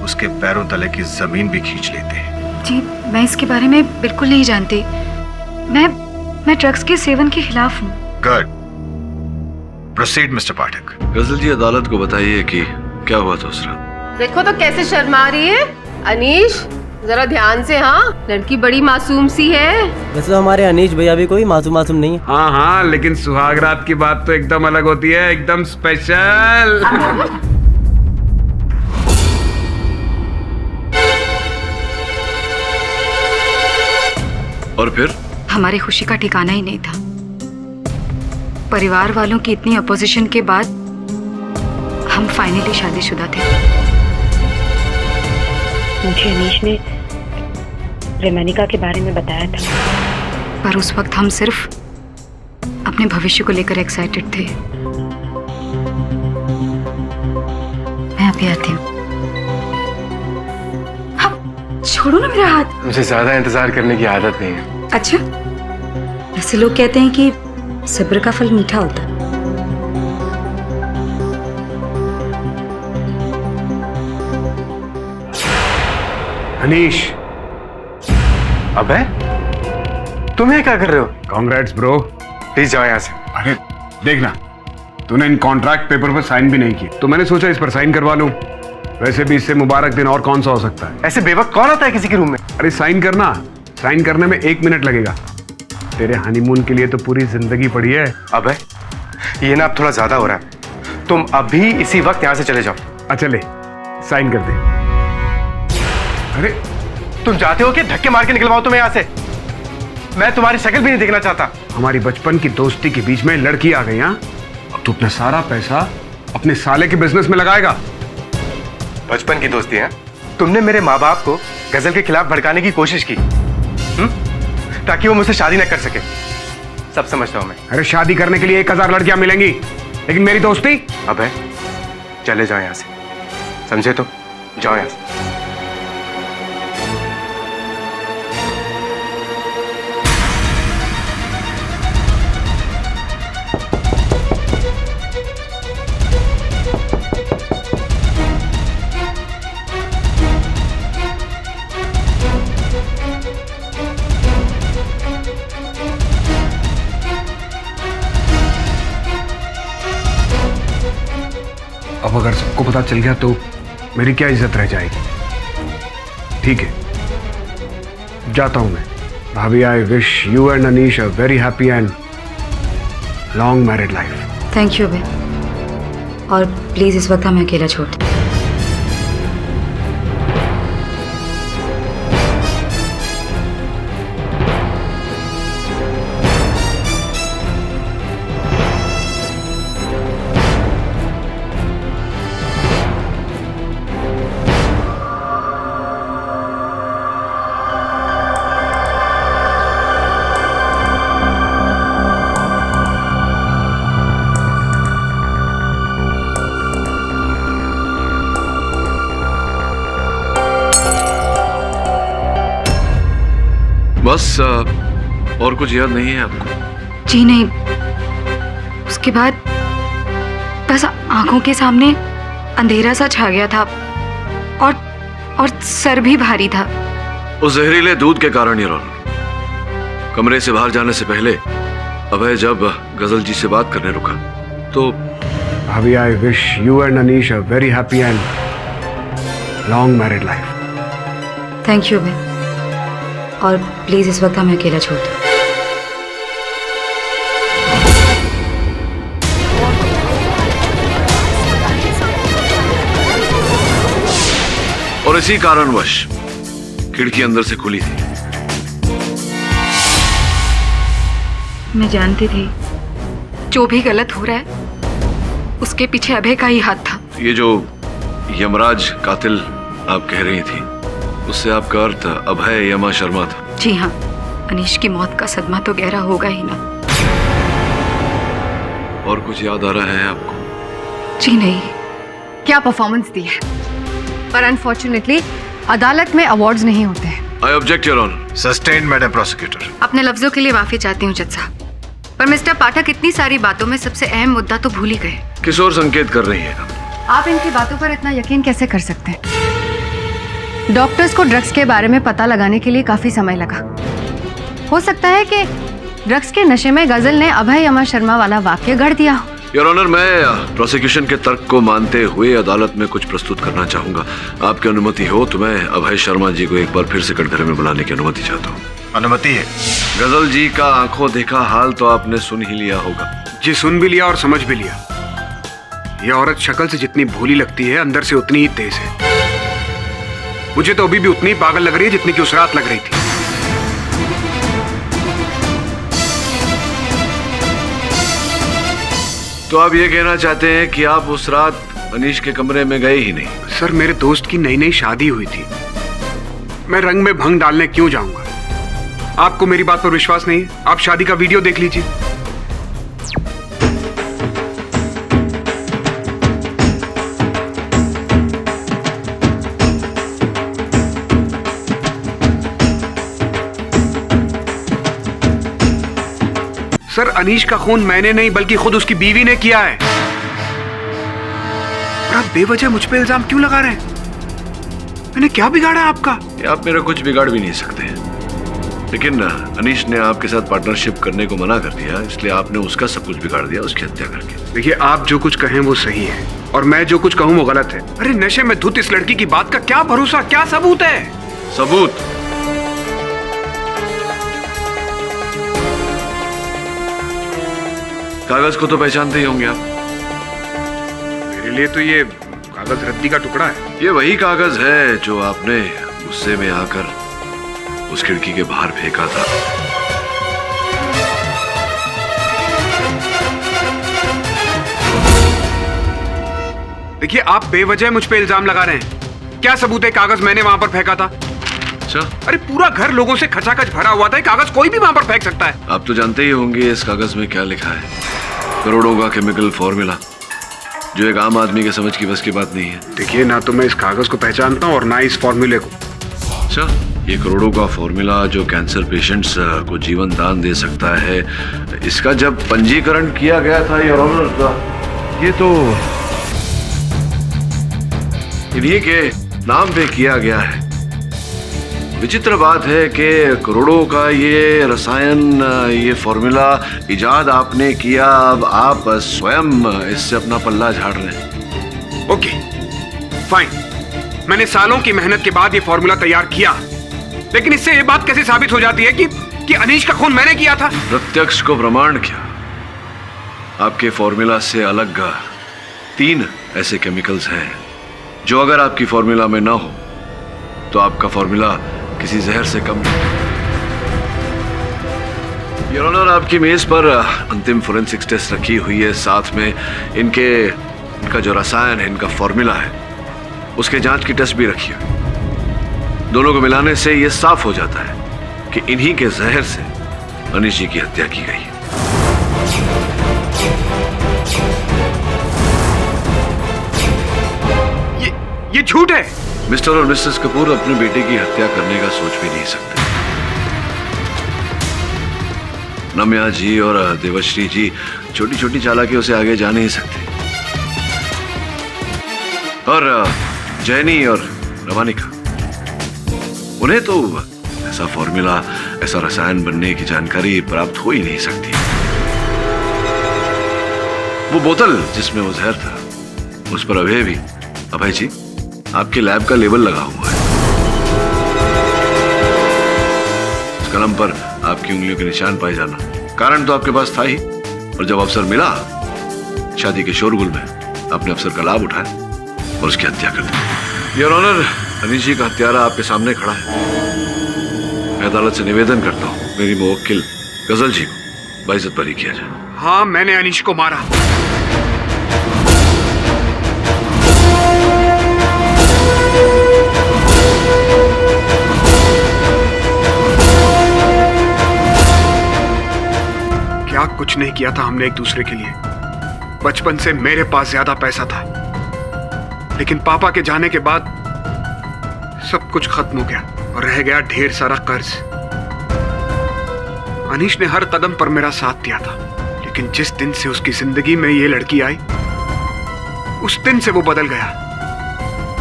S9: उसके पैरों तले की जमीन भी खींच लेते हैं।
S14: जी, मैं इसके बारे में बिल्कुल नहीं जानती। मैं ड्रग्स के सेवन के खिलाफ हूँ।
S9: गुड, प्रोसीड मिस्टर पाठक।
S2: गजल जी, अदालत को बताइए कि क्या हुआ दूसरा।
S3: देखो तो कैसे शर्मा रही है अनीश, जरा ध्यान से। हाँ, लड़की बड़ी मासूम सी है।
S4: वैसे तो हमारे अनीश भैया भी कोई मासूम नहीं है।
S11: हाँ हाँ, लेकिन सुहागरात की बात तो एकदम अलग होती है, एकदम स्पेशल।
S2: और फिर
S14: हमारी खुशी का ठिकाना ही नहीं था। परिवार वालों की इतनी अपोजिशन के बाद हम फाइनली शादीशुदा थे।
S16: मुझे अनीश ने रेमानिका के बारे में बताया था,
S14: पर उस वक्त हम सिर्फ अपने भविष्य को लेकर एक्साइटेड थे। मैं अभी आती हूँ। छोड़ो ना मेरा हाथ।
S11: मुझे ज्यादा इंतजार करने की आदत नहीं है।
S14: अच्छा, ऐसे लोग कहते हैं कि सब्र का फल मीठा होता है।
S11: अनीश, अबे तुम ये क्या कर रहे हो? कांग्रेट्स ब्रो, प्लीज जाओ यहाँ से। अरे देखना, तूने इन कॉन्ट्रैक्ट पेपर पर साइन भी नहीं की, तो मैंने सोचा इस पर साइन करवा लूं। वैसे भी इससे मुबारक दिन और कौन सा हो सकता है?
S6: ऐसे बेवक्त कौन आता है किसी के रूम में?
S11: अरे साइन करना, साइन करने में 1 मिनट लगेगा। तेरे हनीमून के लिए तो पूरी जिंदगी पड़ी है।
S6: अबे ये ना अब थोड़ा ज्यादा हो रहा है। तुम अभी इसी वक्त यहाँ से चले जाओ।
S11: अच्छा ले, साइन कर दे। अरे
S6: तुम चाहते हो कि धक्के मार के निकलवाओ तुम्हें यहाँ से? मैं तुम्हारी शक्ल भी नहीं देखना चाहता।
S11: हमारी बचपन की दोस्ती के बीच में लड़की आ गई। हाँ, अब तू अपना सारा पैसा अपने साले के बिजनेस में लगाएगा।
S6: बचपन की दोस्ती है? तुमने मेरे माँ बाप को गजल के खिलाफ भड़काने की कोशिश की, ताकि वो मुझसे शादी न कर सके। सब समझता हूं मैं।
S11: अरे शादी करने के लिए 1000 लड़कियां मिलेंगी, लेकिन मेरी दोस्ती?
S6: अबे चले जाओ यहाँ से, समझे? तो जाओ यहाँ से।
S11: अब अगर सबको पता चल गया तो मेरी क्या इज्जत रह जाएगी? ठीक है, जाता हूं मैं। भाभी, I wish you and Anish a very happy and long married life.
S14: Thank you अबे, और प्लीज इस वक्त हमें अकेला छोड़ दे।
S2: बस और कुछ याद नहीं है आपको?
S14: जी नहीं, उसके बाद बस आंखों के सामने अंधेरा सा छा गया था और सर भी भारी था।
S2: उस जहरीले दूध के कारण ये रौनक। कमरे से बाहर जाने से पहले अभय जब गजल जी से बात करने रुका तो
S11: भाभी, I wish you and Anish a very happy and long married life.
S14: Thank you Abhay, और प्लीज इस वक्त हमें अकेला छोड़ दो।
S2: और इसी कारणवश खिड़की अंदर से खुली थी।
S14: मैं जानती थी जो भी गलत हो रहा है उसके पीछे अभय का ही हाथ था।
S2: ये जो यमराज कातिल आप कह रही थी, उससे आपका अर्थ अभय यमा शर्मा था?
S14: जी हाँ, अनीश की मौत का सदमा तो गहरा होगा ही ना।
S2: और कुछ याद आ रहा है आपको?
S14: जी नहीं।
S5: क्या परफॉर्मेंस दी है, पर अनफॉर्चुनेटली अदालत में अवार्ड्स नहीं होते हैं।
S2: I object your honour.
S9: Sustain madam prosecutor.
S5: अपने लफ्जों के लिए माफी चाहती हूँ जज साहब, पर मिस्टर पाठक इतनी सारी बातों में सबसे अहम मुद्दा तो भूल ही गए।
S2: किस ओर संकेत कर रही है?
S5: आप इनकी बातों पर इतना यकीन कैसे कर सकते हैं? डॉक्टर्स को ड्रग्स के बारे में पता लगाने के लिए काफी समय लगा। हो सकता है कि ड्रग्स के नशे में गजल ने अभय यमा शर्मा वाला वाक्य गढ़ दिया हो।
S2: योर ऑनर, मैं प्रोसिक्यूशन के तर्क को मानते हुए अदालत में कुछ प्रस्तुत करना चाहूंगा। आपकी अनुमति हो तो मैं अभय शर्मा जी को एक बार फिर से कटघरे में बुलाने की अनुमति चाहता हूँ।
S9: अनुमति है।
S2: गजल जी का आंखों देखा हाल तो आपने सुन ही लिया होगा।
S11: जी सुन भी लिया और समझ भी लिया। ये औरत शक्ल से जितनी भोली लगती है, अंदर से उतनी ही तेज है। मुझे तो अभी भी उतनी ही पागल लग रही है जितनी कि उस रात लग रही थी।
S2: तो आप ये कहना चाहते हैं कि आप उस रात अनीश के कमरे में गए ही नहीं?
S11: सर, मेरे दोस्त की नई नई शादी हुई थी, मैं रंग में भंग डालने क्यों जाऊंगा? आपको मेरी बात पर विश्वास नहीं है? आप शादी का वीडियो देख लीजिए। सर, अनीश का खून मैंने नहीं बल्कि खुद उसकी बीवी ने किया है। और आप बेवजह मुझ पे इल्जाम क्यों लगा रहे हैं? मैंने क्या बिगाड़ा है आपका?
S2: आप मेरा कुछ बिगाड़ भी नहीं सकते, लेकिन अनीश ने आपके साथ पार्टनरशिप करने को मना कर दिया, इसलिए आपने उसका सब कुछ बिगाड़ दिया, उसकी हत्या करके।
S11: देखिए, आप जो कुछ कहें वो सही है और मैं जो कुछ कहूं वो गलत है। अरे नशे में धुत इस लड़की की बात का क्या भरोसा, क्या सबूत है?
S2: सबूत? कागज को तो पहचानते ही होंगे आप।
S11: मेरे लिए तो ये कागज रद्दी का टुकड़ा है।
S2: ये वही कागज है जो आपने गुस्से में आकर उस खिड़की के बाहर फेंका था।
S11: देखिए, आप बेवजह मुझ पे इल्जाम लगा रहे हैं। क्या सबूत है कागज मैंने वहां पर फेंका था?
S2: अच्छा,
S11: अरे पूरा घर लोगों से खचाखच भरा हुआ था, कागज कोई भी वहां पर फेंक सकता है।
S2: आप तो जानते ही होंगे इस कागज में क्या लिखा है। करोड़ों का केमिकल फॉर्मूला, जो एक आम आदमी के समझ की बस की बात नहीं है।
S11: देखिए, ना तो मैं इस कागज को पहचानता हूँ और ना इस फॉर्मूले को।
S2: अच्छा, ये करोड़ों का फॉर्मूला जो कैंसर पेशेंट्स को जीवन दान दे सकता है, इसका जब पंजीकरण किया गया था ये तो इन्हीं के नाम पे किया गया है। विचित्र बात है कि करोड़ों का ये रसायन, ये फॉर्मूला इजाद आपने किया, अब आप स्वयं इससे अपना पल्ला झाड़ रहे हैं।
S11: Okay, fine. मैंने सालों की मेहनत के बाद ये फॉर्मूला तैयार किया, लेकिन इससे ये बात कैसे साबित हो जाती है कि अनीश का खून मैंने किया था?
S2: प्रत्यक्ष को प्रमाण क्या? आपके फॉर्मूला से अलग 3 ऐसे केमिकल्स हैं जो अगर आपकी फॉर्मूला में ना हो तो आपका फॉर्मूला किसी जहर से कम नहीं। योर ऑनर, आपकी मेज पर अंतिम फोरेंसिक्स टेस्ट रखी हुई है, साथ में इनका जो रसायन है, इनका फॉर्मूला है, उसके जांच की टेस्ट भी रखी है। दोनों को मिलाने से यह साफ हो जाता है कि इन्हीं के जहर से अनीश जी की हत्या की गई है।
S11: ये झूठ है।
S2: मिस्टर और मिसेस कपूर अपने बेटे की हत्या करने का सोच भी नहीं सकते। नम्या जी और देवश्री जी छोटी छोटी चालाकियों से आगे जा नहीं सकते, और जैनी और रमानिका, उन्हें तो ऐसा फॉर्मूला, ऐसा रसायन बनने की जानकारी प्राप्त हो ही नहीं सकती। वो बोतल जिसमें वो जहर था, उस पर अभय जी आपके लैब का लेबल लगा हुआ है। कलम पर आपकी उंगलियों के निशान पाए जाना, कारण तो आपके पास था ही, और जब अवसर मिला शादी के शोरगुल में अपने अवसर का लाभ उठाया और उसकी हत्या कर दी। योर ऑनर, अनीश जी का हत्यारा आपके सामने खड़ा है। मैं अदालत से निवेदन करता हूँ मेरी मुवक्किल गजल जी को बाइज्जत बरी किया जाए।
S11: हाँ, मैंने अनीश को मारा। क्या कुछ नहीं किया था हमने एक दूसरे के लिए। बचपन से मेरे पास ज्यादा पैसा था, लेकिन पापा के जाने के बाद सब कुछ खत्म हो गया और रह गया ढेर सारा कर्ज। अनीश ने हर कदम पर मेरा साथ दिया था, लेकिन जिस दिन से उसकी जिंदगी में ये लड़की आई उस दिन से वो बदल गया।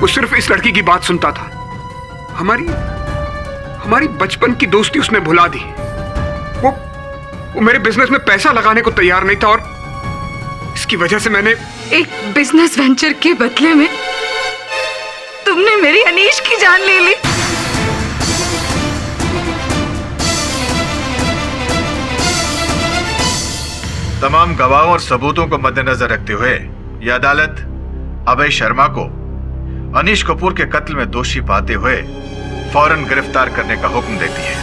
S11: वो सिर्फ इस लड़की की बात सुनता था। हमारी बचपन की दोस्ती उसने भुला दी। वो मेरे बिजनेस में पैसा लगाने को तैयार नहीं था और इसकी वजह से मैंने
S14: एक बिजनेस वेंचर के बदले में तुमने मेरी अनीश की जान ले ली।
S9: तमाम गवाहों और सबूतों को मद्देनजर रखते हुए यह अदालत अभय शर्मा को अनीश कपूर के कत्ल में दोषी पाते हुए फौरन गिरफ्तार करने का हुक्म देती है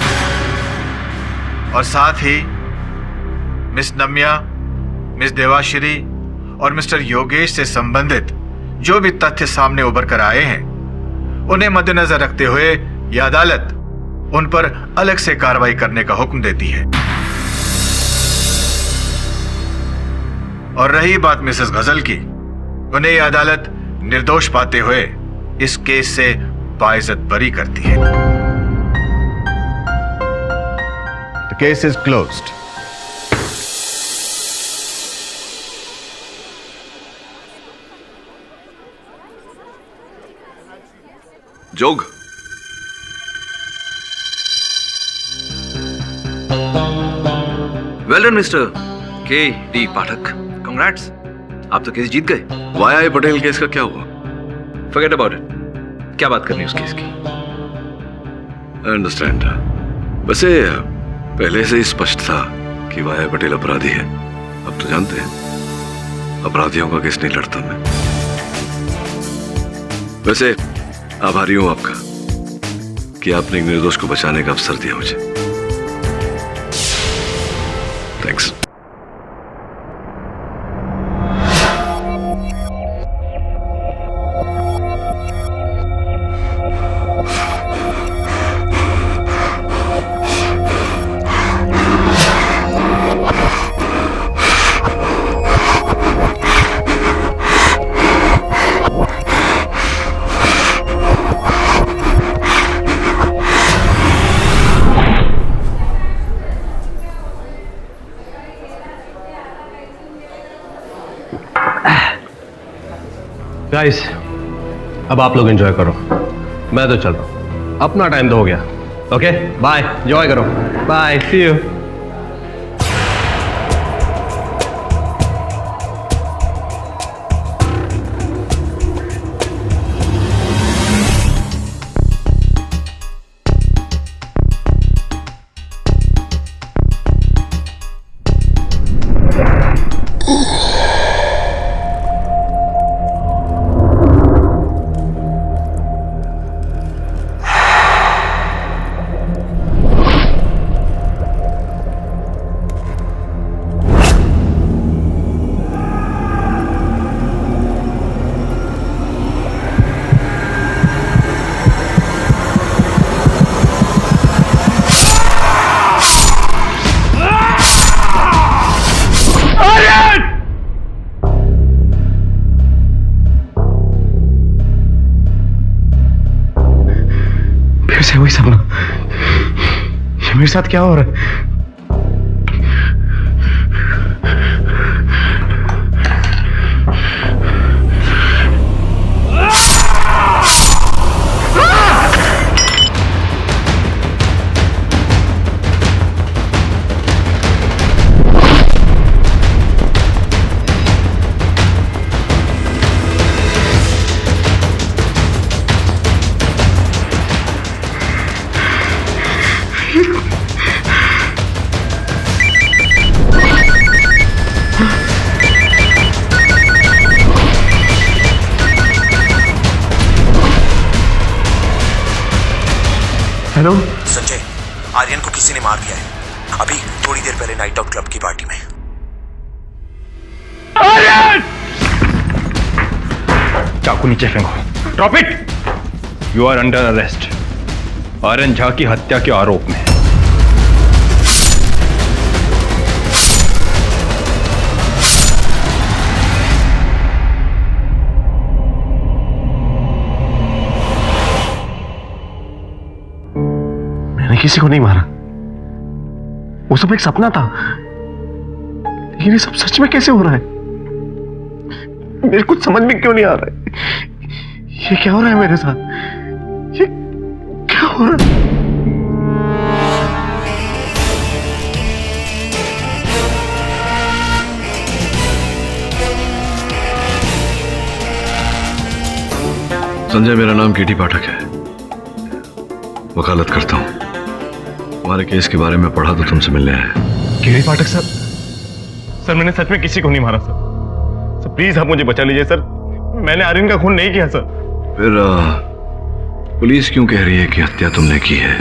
S9: और साथ ही मिस नम्या, मिस देवाश्री और मिस्टर योगेश से संबंधित जो भी तथ्य सामने उभर कर आए हैं उन्हें मद्देनजर रखते हुए यह अदालत उन पर अलग से कार्रवाई करने का हुक्म देती है। और रही बात मिसेस गजल की, उन्हें यह अदालत निर्दोष पाते हुए इस केस से बाइज्जत बरी करती है।
S7: The case is closed.
S2: जोग,
S15: वेल डन मिस्टर के डी पाठक, कांग्रेट्स, आप तो केस जीत गए।
S2: वाया पटेल केस का क्या हुआ?
S15: Forget about it. क्या बात करनी है उस केस की?
S2: I understand. वैसे पहले से ही स्पष्ट था कि वाया पटेल अपराधी है। अब तो जानते हैं अपराधियों का केस नहीं लड़ता मैं। वैसे आभारी हूं आपका कि आपने एक निर्दोष को बचाने का अवसर दिया मुझे। थैंक्स।
S17: गाइस, अब आप लोग एंजॉय करो, मैं तो चल रहा हूँ, अपना टाइम तो हो गया। ओके बाय, एंजॉय करो, बाय, सी यू।
S6: से वही सपना, ये मेरे साथ क्या हो रहा है?
S11: हेलो
S15: संजय, आर्यन को किसी ने मार दिया है, अभी थोड़ी देर पहले नाइट आउट क्लब की पार्टी में।
S11: आर्यन! चाकू नीचे फेंको। Drop it. You are under arrest Aryan Jha की हत्या के आरोप में।
S17: मैंने किसी को नहीं मारा, वो सब एक सपना था। लेकिन ये सब सच में कैसे हो रहा है? मेरे कुछ समझ में क्यों नहीं आ रहा है। ये क्या हो रहा है मेरे साथ? ये क्या हो रहा है?
S2: संजय, मेरा नाम केटी पाठक है, वकालत करता हूं। तुम्हारे केस के बारे में पढ़ा तो तुमसे मिलने आया।
S17: केटी पाठक सर, सर मैंने सच में किसी को नहीं मारा सर। सर प्लीज आप मुझे बचा लीजिए सर, मैंने आर्यन का खून नहीं किया सर।
S2: फिर पुलिस क्यों कह रही है कि हत्या तुमने की है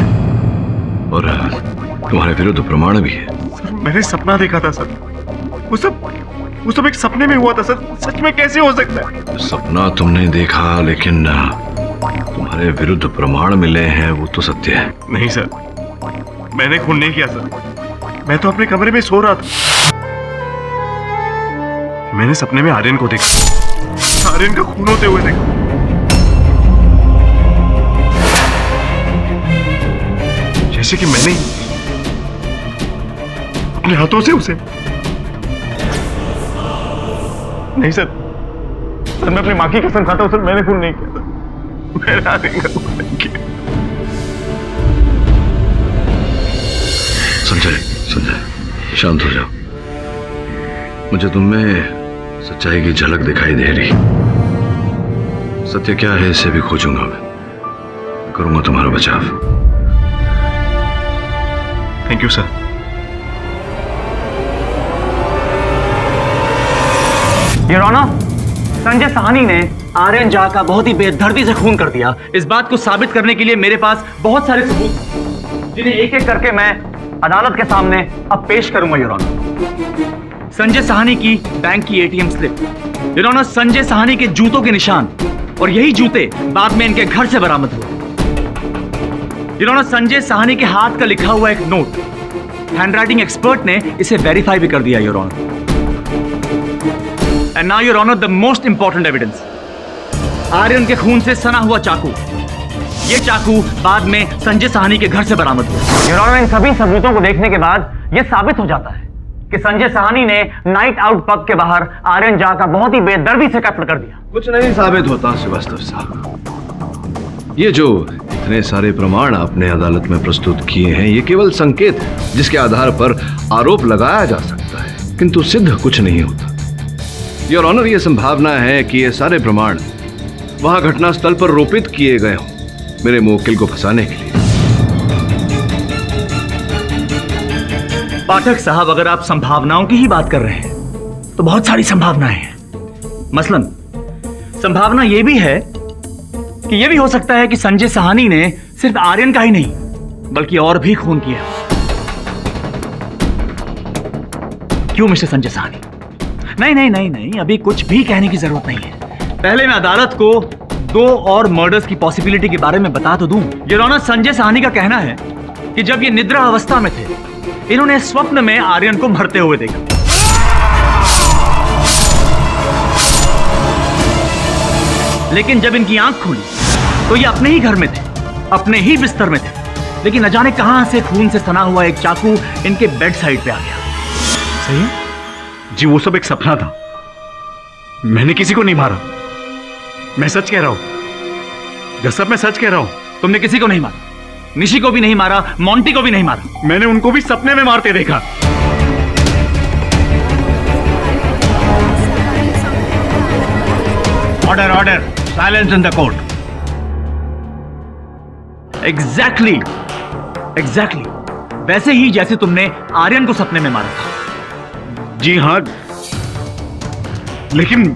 S2: और तुम्हारे विरुद्ध प्रमाण भी है?
S17: सर मैंने सपना देखा था सर, वो सब एक सपने में हुआ था सर। सच में कैसे हो सकता है?
S2: सपना तुमने देखा, लेकिन तुम्हारे विरुद्ध प्रमाण मिले हैं, वो तो सत्य है।
S17: नहीं सर, मैंने खून नहीं किया सर। मैं तो अपने कमरे में सो रहा था, मैंने सपने में आर्यन को देखा, आर्यन का खून होते हुए देखा। जैसे कि मैंने अपने हाथों से उसे। नहीं सर, सर मैं अपनी मां की कसम खाता हूं सर, मैंने खून नहीं किया सर। मैंने आर्यन का खून नहीं किया।
S2: संजय, शांत हो जाओ। मुझे तुममें सच्चाई की झलक दिखाई दे रही। सत्य क्या है इसे भी खोजूंगा मैं, करूंगा तुम्हारा बचाव।
S17: Thank you sir.
S18: Your honour, Sanjay Sahni ने आर्यन झा का बहुत ही बेदर्दी से खून कर दिया। इस बात को साबित करने के लिए मेरे पास बहुत सारे सबूत हैं, जिन्हें एक एक करके मैं अदालत के सामने अब पेश करूंगा योर ऑनर। संजय साहनी की बैंक की ATM slip, your honour, Sanjay Sahni के जूतों के निशान, और यही जूते बाद में इनके घर से बरामद हुए। योर ऑनर, संजय साहनी के हाथ का लिखा हुआ एक नोट, हैंडराइटिंग एक्सपर्ट ने इसे वेरीफाई भी कर दिया your honour. And now your honour, the most important evidence, Aryan के खून से सना हुआ चाकू। ये चाकू बाद में संजय साहनी के घर से बरामद हुआ। योर ऑनर, इन सभी सबूतों को देखने के बाद यह साबित हो जाता है कि संजय साहनी ने नाइट आउट पब के बाहर आर्यन झा का बहुत ही बेदर्दी से कत्ल कर दिया।
S2: कुछ नहीं साबित होता श्रीवास्तव साहब। ये जो इतने सारे प्रमाण आपने अदालत में प्रस्तुत किए हैं, ये केवल संकेत है जिसके आधार पर आरोप लगाया जा सकता है, किंतु सिद्ध कुछ नहीं होता। योर ऑनर, यह संभावना है कि ये सारे प्रमाण वहां घटनास्थल पर रोपित किए गए हों मेरे मुवक्किल को फंसाने के लिए।
S18: पाठक साहब, अगर आप संभावनाओं की ही बात कर रहे हैं तो बहुत सारी संभावनाएं हैं। मसलन संभावना यह भी है कि यह भी हो सकता है कि संजय साहनी ने सिर्फ आर्यन का ही नहीं बल्कि और भी खून किया। क्यों मिस्टर संजय साहनी? नहीं नहीं नहीं नहीं, अभी कुछ भी कहने की जरूरत नहीं है। पहले मैं अदालत को 2 और मर्डर्स की पॉसिबिलिटी के बारे में बता तो दूं। योर ऑनर, संजय साहनी का कहना है कि जब ये निद्रा अवस्था में थे, इन्होंने स्वप्न में आर्यन को मरते हुए देखा। लेकिन जब इनकी आंख खुली तो ये अपने ही घर में थे, अपने ही बिस्तर में थे, लेकिन न जाने कहां से खून से सना हुआ एक चाकू इनके बेड साइड पे आ गया।
S17: सही है जी, वो सब एक सपना था। मैंने किसी को नहीं मारा, मैं सच कह रहा हूं। जब सब मैं सच कह रहा हूं।
S18: तुमने किसी को नहीं मारा, निशी को भी नहीं मारा, मोंटी को भी नहीं मारा।
S17: मैंने उनको भी सपने में मारते देखा।
S18: Order order, silence in the court. Exactly वैसे ही जैसे तुमने आर्यन को सपने में मारा था।
S17: जी हां, लेकिन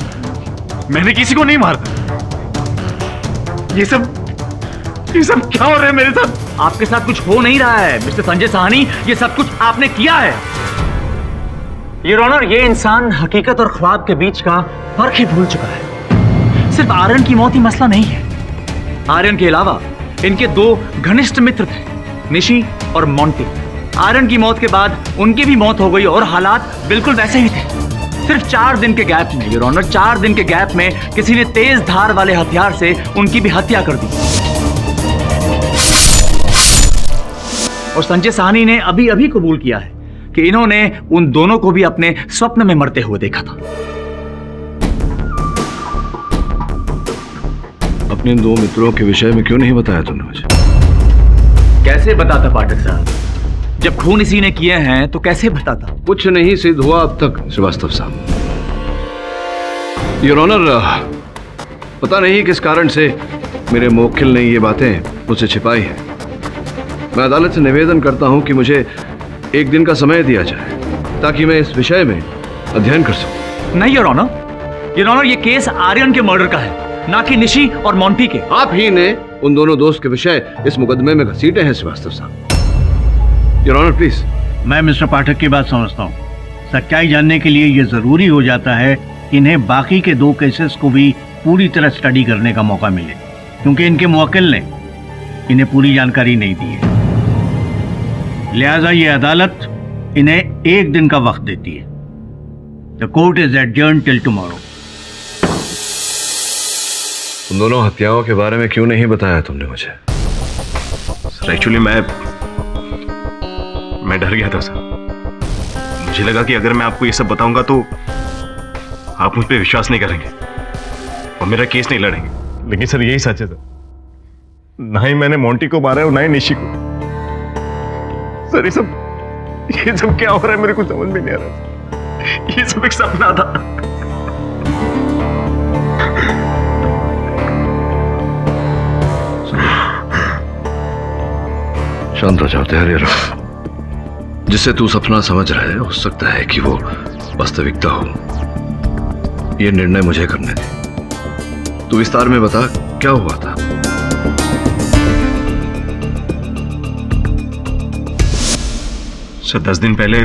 S17: मैंने किसी को नहीं मारा। ये सब
S18: ये सब क्या हो रहा है मेरे साथ? आपके साथ कुछ हो नहीं रहा है मिस्टर संजय साहनी, ये सब कुछ आपने किया है। योर ऑनर, ये इंसान हकीकत और ख्वाब के बीच का फर्क ही भूल चुका है। सिर्फ आर्यन की मौत ही मसला नहीं है। आर्यन के अलावा इनके दो घनिष्ठ मित्र थे, निशी और मोंटी। आर्यन की मौत के बाद उनकी भी मौत हो गई और हालात बिल्कुल वैसे ही थे। सिर्फ 4 दिन के गैप में, योर ऑनर, 4 दिन के गैप में किसी ने तेज धार वाले हथियार से उनकी भी हत्या कर दी। और संजय साहनी ने अभी अभी कबूल किया है कि इन्होंने उन दोनों को भी अपने स्वप्न में मरते हुए देखा था।
S2: अपने 2 मित्रों के विषय में क्यों नहीं बताया तुमने मुझे?
S18: कैसे बताता पाठक साहब? जब खून इसी ने किए हैं तो कैसे बताता?
S2: कुछ नहीं सिद्ध हुआ अब तक श्रीवास्तव साहब। योर ऑनर, पता नहीं किस कारण से मेरे मुवक्किल ने ये बातें मुझसे छिपाई हैं। मैं अदालत से निवेदन करता हूं कि मुझे 1 दिन का समय दिया जाए ताकि मैं इस विषय में अध्ययन कर सकूं।
S18: नहीं योर ऑनर, योर ऑनर, ये केस आर्यन के मर्डर का है, ना कि निशी और मोंटी के।
S2: आप ही ने उन दोनों दोस्त के विषय इस मुकदमे में घसीटे हैं श्रीवास्तव साहब। Your honour please.
S19: मैं मिस्टर पाठक की बात समझता हूँ। सच्चाई जानने के लिए यह जरूरी हो जाता है कि इन्हें बाकी के 2 केसेस को भी पूरी तरह स्टडी करने का मौका मिले, क्योंकि इनके मुवक्किल ने इन्हें पूरी जानकारी नहीं दी है। लिहाजा ये अदालत इन्हें 1 दिन का वक्त देती है। The court is adjourn till tomorrow.
S2: उन दोनों हत्याओं के बारे में क्यों नहीं बताया तुमने मुझे?
S17: सर एक्चुअली मैं डर गया था सर। मुझे लगा कि अगर मैं आपको ये सब बताऊंगा तो आप मुझ पर विश्वास नहीं करेंगे और मेरा केस नहीं लड़ेंगे। लेकिन सर यही सच है सर, ना ही मैंने मोंटी को मारा है और ना ही निशी को। सर ये सब क्या हो रहा है मेरे को समझ में नहीं आ रहा। ये सब एक सपना था।
S2: शांत हो जाओ, तैयारी रखो। जिसे तू सपना समझ रहा है हो सकता है कि वो वास्तविकता हो। ये निर्णय मुझे करने दे। तू विस्तार में बता क्या हुआ था।
S17: सर 10 दिन पहले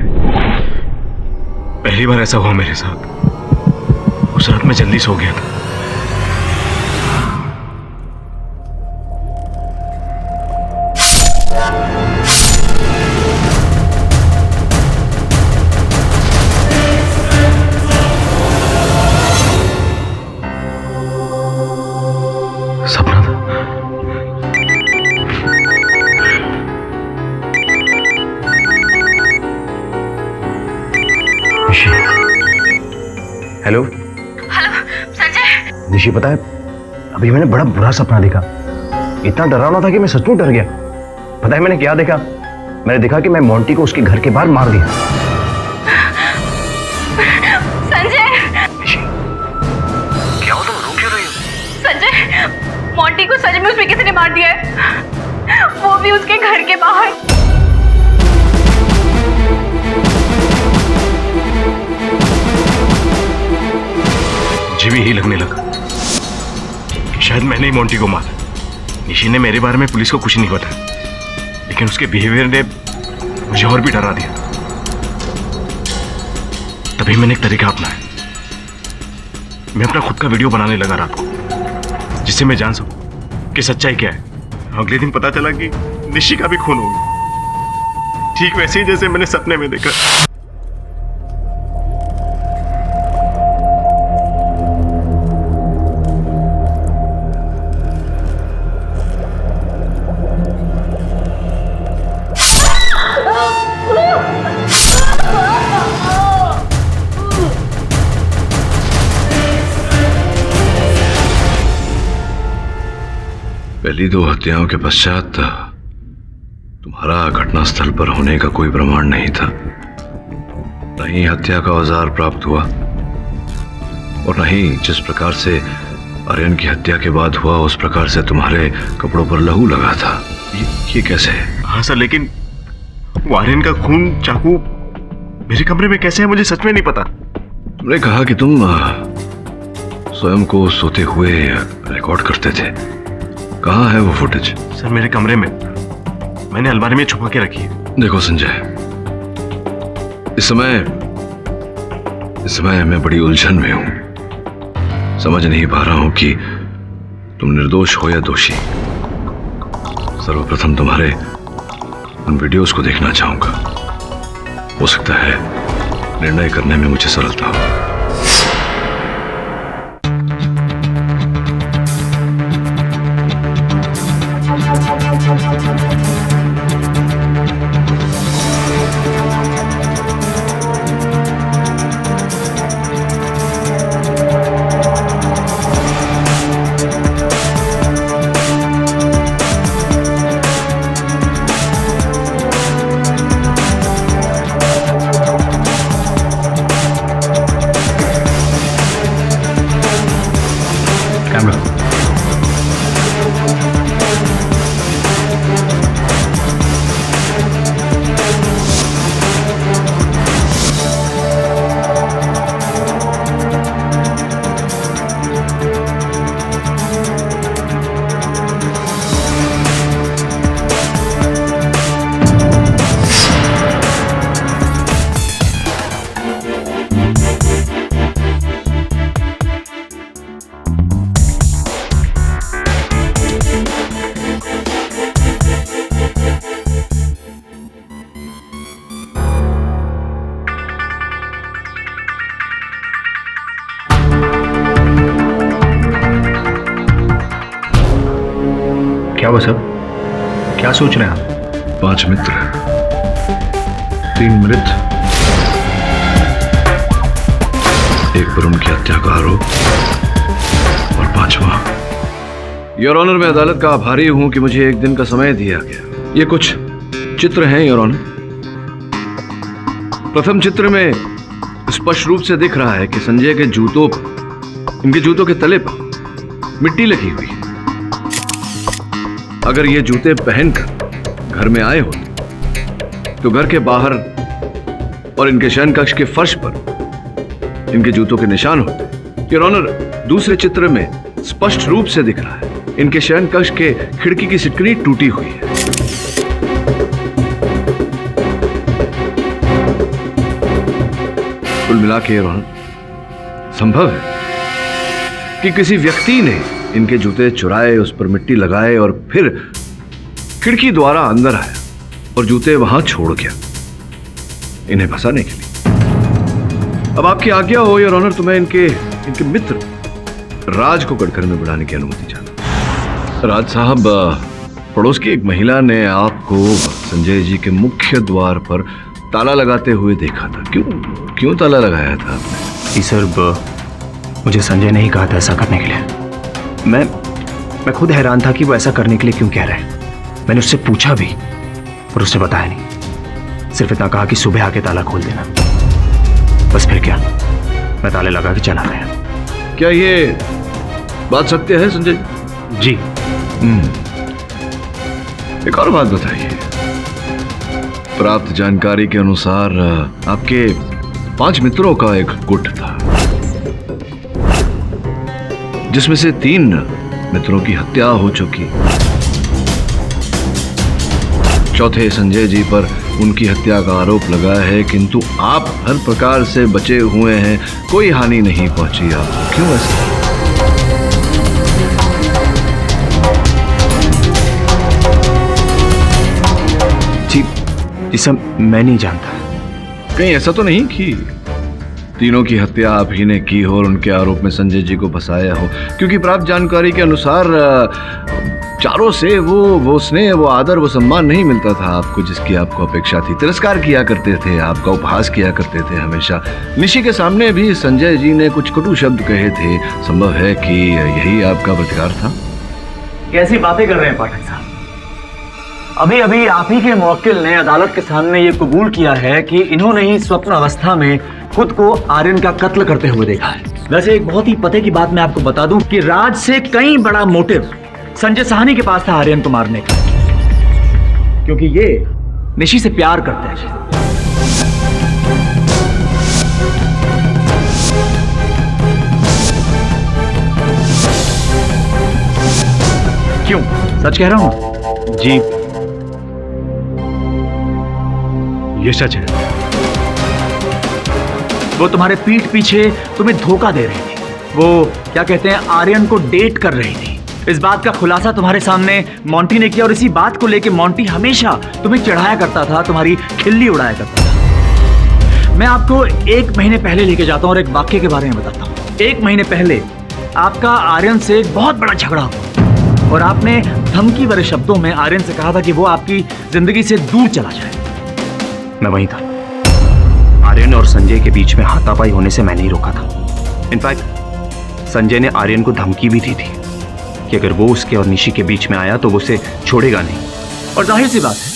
S17: पहली बार ऐसा हुआ मेरे साथ। उस रात में जल्दी सो गया था। सपना था।
S8: Hello
S12: hello Sanjay.
S8: निशी, पता है अभी मैंने बड़ा बुरा सपना देखा। इतना डरावना था कि मैं सचमुच डर गया। पता है मैंने क्या देखा? मैंने देखा कि मैं मोंटी को उसके घर के बाहर मार दिया।
S12: संजय,
S8: क्या हो तुम रो क्यों रही हो?
S12: संजय, मोंटी को सच में उसमें किसी ने मार दिया है, वो भी उसके घर के बाहर।
S17: मुझे भी यही लगने लगा कि शायद मैंने ही मोंटी को मारा। निशी ने मेरे बारे में पुलिस को कुछ नहीं बताया, लेकिन उसके बिहेवियर ने मुझे और भी डरा दिया। तभी मैंने एक तरीका अपनाया। मैं अपना खुद का वीडियो बनाने लगा रात को, जिससे मैं जान सकूं कि सच्चाई क्या है। अगले दिन पता चला कि निशी का भी खून हो गया, ठीक वैसे ही जैसे मैंने सपने में देखा।
S2: पहली 2 हत्याओं के पश्चात तुम्हारा घटनास्थल पर होने का कोई प्रमाण नहीं था। न ही हत्या का औजार प्राप्त हुआ और न ही जिस प्रकार से आर्यन की हत्या के बाद हुआ उस प्रकार से तुम्हारे कपड़ों पर लहू लगा था। ये कैसे है?
S17: हाँ सर, लेकिन वो आर्यन का खून चाकू मेरे कमरे में कैसे है मुझे सच में नहीं पता।
S2: तुमने कहा कि तुम स्वयं को सोते हुए रिकॉर्ड करते थे। कहाँ है वो फुटेज?
S17: सर मेरे कमरे में, मैंने अलमारी में छुपा के रखी है।
S2: देखो संजय, इस समय मैं बड़ी उलझन में हूं। समझ नहीं पा रहा हूं कि तुम निर्दोष हो या दोषी। सर्वप्रथम तुम्हारे उन वीडियोस को देखना चाहूंगा। हो सकता है निर्णय करने में मुझे सरलता हो।
S8: क्या हुआ सर? क्या सोच रहे हैं आप?
S2: 5 मित्र, 3 मृत, एक पर उनकी हत्या का आरोप और 5वां। योर ऑनर, मैं अदालत का आभारी हूं कि मुझे 1 दिन का समय दिया गया। ये कुछ चित्र हैं योर ऑनर। प्रथम चित्र में स्पष्ट रूप से दिख रहा है कि संजय के जूतों पर, इनके जूतों के तले पर मिट्टी लगी हुई है। अगर ये जूते पहनकर घर में आए होते तो घर के बाहर और इनके शयन कक्ष के फर्श पर इनके जूतों के निशान होते। योर ऑनर, दूसरे चित्र में स्पष्ट रूप से दिख रहा है इनके शयन कक्ष के खिड़की की सिटकनी टूटी हुई है। कुल मिला के योर ऑनर, संभव है कि किसी व्यक्ति ने इनके जूते चुराए, उस पर मिट्टी लगाए और फिर खिड़की द्वारा अंदर आया और जूते वहां छोड़ गया इन्हें फंसाने के लिए। अब आपकी आज्ञा हो योर ऑनर, तो मैं इनके मित्र राज को कटघरे में बुलाने की अनुमति चाहता। राज साहब, पड़ोस की एक महिला ने आपको संजय जी के मुख्य द्वार पर ताला लगाते हुए देखा था। क्यों ताला लगाया था आपने?
S8: जी सर, मुझे संजय ने ही कहा था ऐसा करने के लिए। मैं खुद हैरान था कि वो ऐसा करने के लिए क्यों कह रहा है। मैंने उससे पूछा भी पर उसने बताया नहीं, सिर्फ इतना कहा कि सुबह आके ताला खोल देना। बस फिर क्या, मैं ताले लगा के चला गया।
S2: क्या ये बात सत्य है संजय
S8: जी?
S2: एक और बात बताइए। प्राप्त जानकारी के अनुसार आपके 5 मित्रों का एक गुट था जिसमें से 3 मित्रों की हत्या हो चुकी। चौथे संजय जी पर उनकी हत्या का आरोप लगा है, किंतु आप हर प्रकार से बचे हुए हैं, कोई हानि नहीं पहुंची आपको। क्यों ऐसा?
S8: जी सर, मैं नहीं जानता।
S2: कहीं ऐसा तो नहीं कि तीनों की हत्या आप ही ने की हो और उनके आरोप में संजय जी को फंसाया हो? क्योंकि प्राप्त जानकारी के अनुसार चारों से वो स्नेह, वो आदर, वो सम्मान नहीं मिलता था आपको जिसकी आपको अपेक्षा थी। तिरस्कार किया करते थे, आपका उपहास किया करते थे हमेशा। निशी के सामने भी संजय जी ने कुछ कटु शब्द कहे थे। संभव है कि यही आपका प्रतिकार था?
S18: कैसी बातें कर रहे हैं पाठक साहब? अभी अभी आप ही के मुवक्किल ने अदालत के सामने ये कबूल किया है कि इन्होंने ही स्वप्न अवस्था में खुद को आर्यन का कत्ल करते हुए देखा है। वैसे एक बहुत ही पते की बात मैं आपको बता दूं कि राज से कई बड़ा मोटिव संजय साहनी के पास था आर्यन को मारने का, क्योंकि ये निशी से प्यार करते हैं। क्यों? सच कह रहा हूं?
S19: जी, ये सच है।
S18: वो तुम्हारे पीठ पीछे तुम्हें धोखा दे रही थी। वो क्या कहते हैं, आर्यन को डेट कर रही थी। इस बात का खुलासा तुम्हारे सामने मोंटी ने किया और इसी बात को लेके मोंटी हमेशा तुम्हें चिढ़ाया करता था, तुम्हारी खिल्ली उड़ाया करता था। मैं आपको 1 महीने पहले लेके जाता हूं और एक वाक्य के बारे में बताता हूं। 1 महीने पहले आपका आर्यन से एक बहुत बड़ा झगड़ा हुआ और आपने धमकी भरे शब्दों में आर्यन से कहा था कि वो आपकी जिंदगी से दूर चला जाए। मैं वहीं था। आर्यन और संजय के बीच में हाथापाई होने से मैं नहीं रोका था। इनफैक्ट संजय ने आर्यन को धमकी भी दी थी कि अगर वो उसके और निशी के बीच में आया तो वो उसे छोड़ेगा नहीं। और जाहिर सी बात है,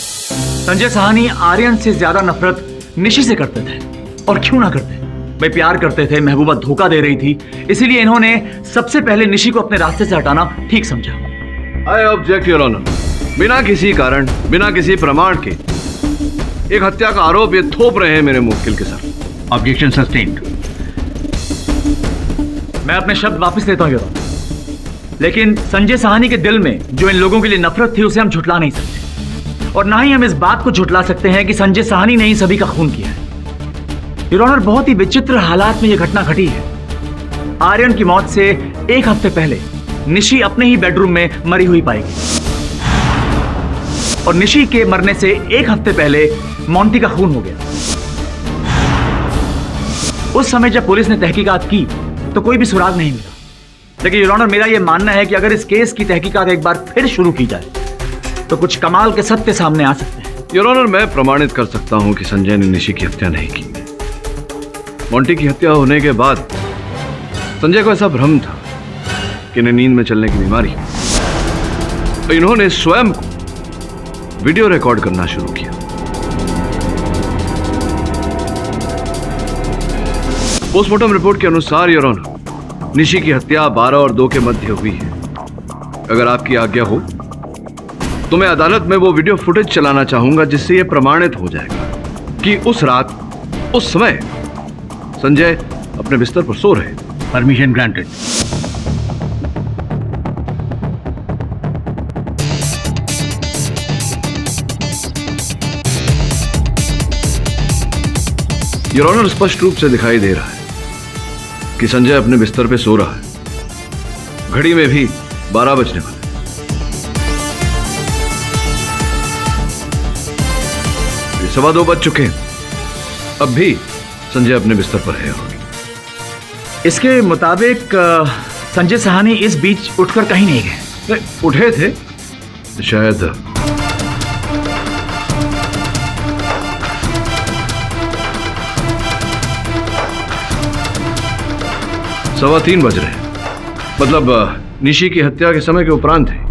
S18: संजय साहनी आर्यन से ज्यादा नफरत निशी से करते थे। और क्यों ना करते, भाई प्यार करते थे, महबूबा धोखा दे रही थी, इसीलिए इन्होंने सबसे पहले निशी को अपने रास्ते से हटाना ठीक समझा।
S2: I object your honour. बिना किसी कारण, बिना किसी प्रमाण के एक हत्या का आरोप ये थोप रहे हैं मेरे मुवक्किल के सर।
S19: Objection sustained.
S18: मैं अपने शब्द वापस लेता हूं योर ऑनर। लेकिन संजय साहनी के दिल में जो इन लोगों के लिए नफरत थी उसे हम झुटला नहीं सकते और ना ही हम इस बात को झुटला सकते हैं कि संजय साहनी ने ही सभी का खून किया है। योर ऑनर, बहुत ही विचित्र हालात में यह घटना घटी है। आर्यन की मौत से 1 हफ्ते पहले निशी अपने ही बेडरूम में मरी हुई पाई गई और निशी के मरने से 1 हफ्ते पहले मोंटी का खून हो गया। उस समय जब पुलिस ने तहकीकात की तो कोई भी सुराग नहीं मिला। लेकिन योर ऑनर, मेरा यह मानना है कि अगर इस केस की तहकीकात एक बार फिर शुरू की जाए तो कुछ कमाल के सत्य सामने आ सकते हैं।
S2: योर ऑनर, मैं प्रमाणित कर सकता हूं कि संजय ने निशी की हत्या नहीं की। मोंटी की हत्या होने के बाद संजय को ऐसा भ्रम था कि इन्हें नींद में चलने की बीमारी है। तो इन्होंने स्वयं को वीडियो रिकॉर्ड करना शुरू किया। पोस्टमार्टम रिपोर्ट के अनुसार योर ऑनर, निशी की हत्या 12 और 2 के मध्य हुई है। अगर आपकी आज्ञा हो तो मैं अदालत में वो वीडियो फुटेज चलाना चाहूंगा जिससे यह प्रमाणित हो जाएगा कि उस रात, उस समय संजय अपने बिस्तर पर सो रहे।
S19: Permission granted.
S2: योर ऑनर, स्पष्ट रूप से दिखाई दे रहा है कि संजय अपने बिस्तर पे सो रहा है। घड़ी में भी 12 बजने वाले। 2:15 बज चुके हैं। अब भी संजय अपने बिस्तर पर है।
S18: इसके मुताबिक संजय साहनी इस बीच उठकर कहीं नहीं गए।
S2: उठे थे शायद। सवा 3 बज रहे हैं, मतलब निशी की हत्या के समय के उपरांत है।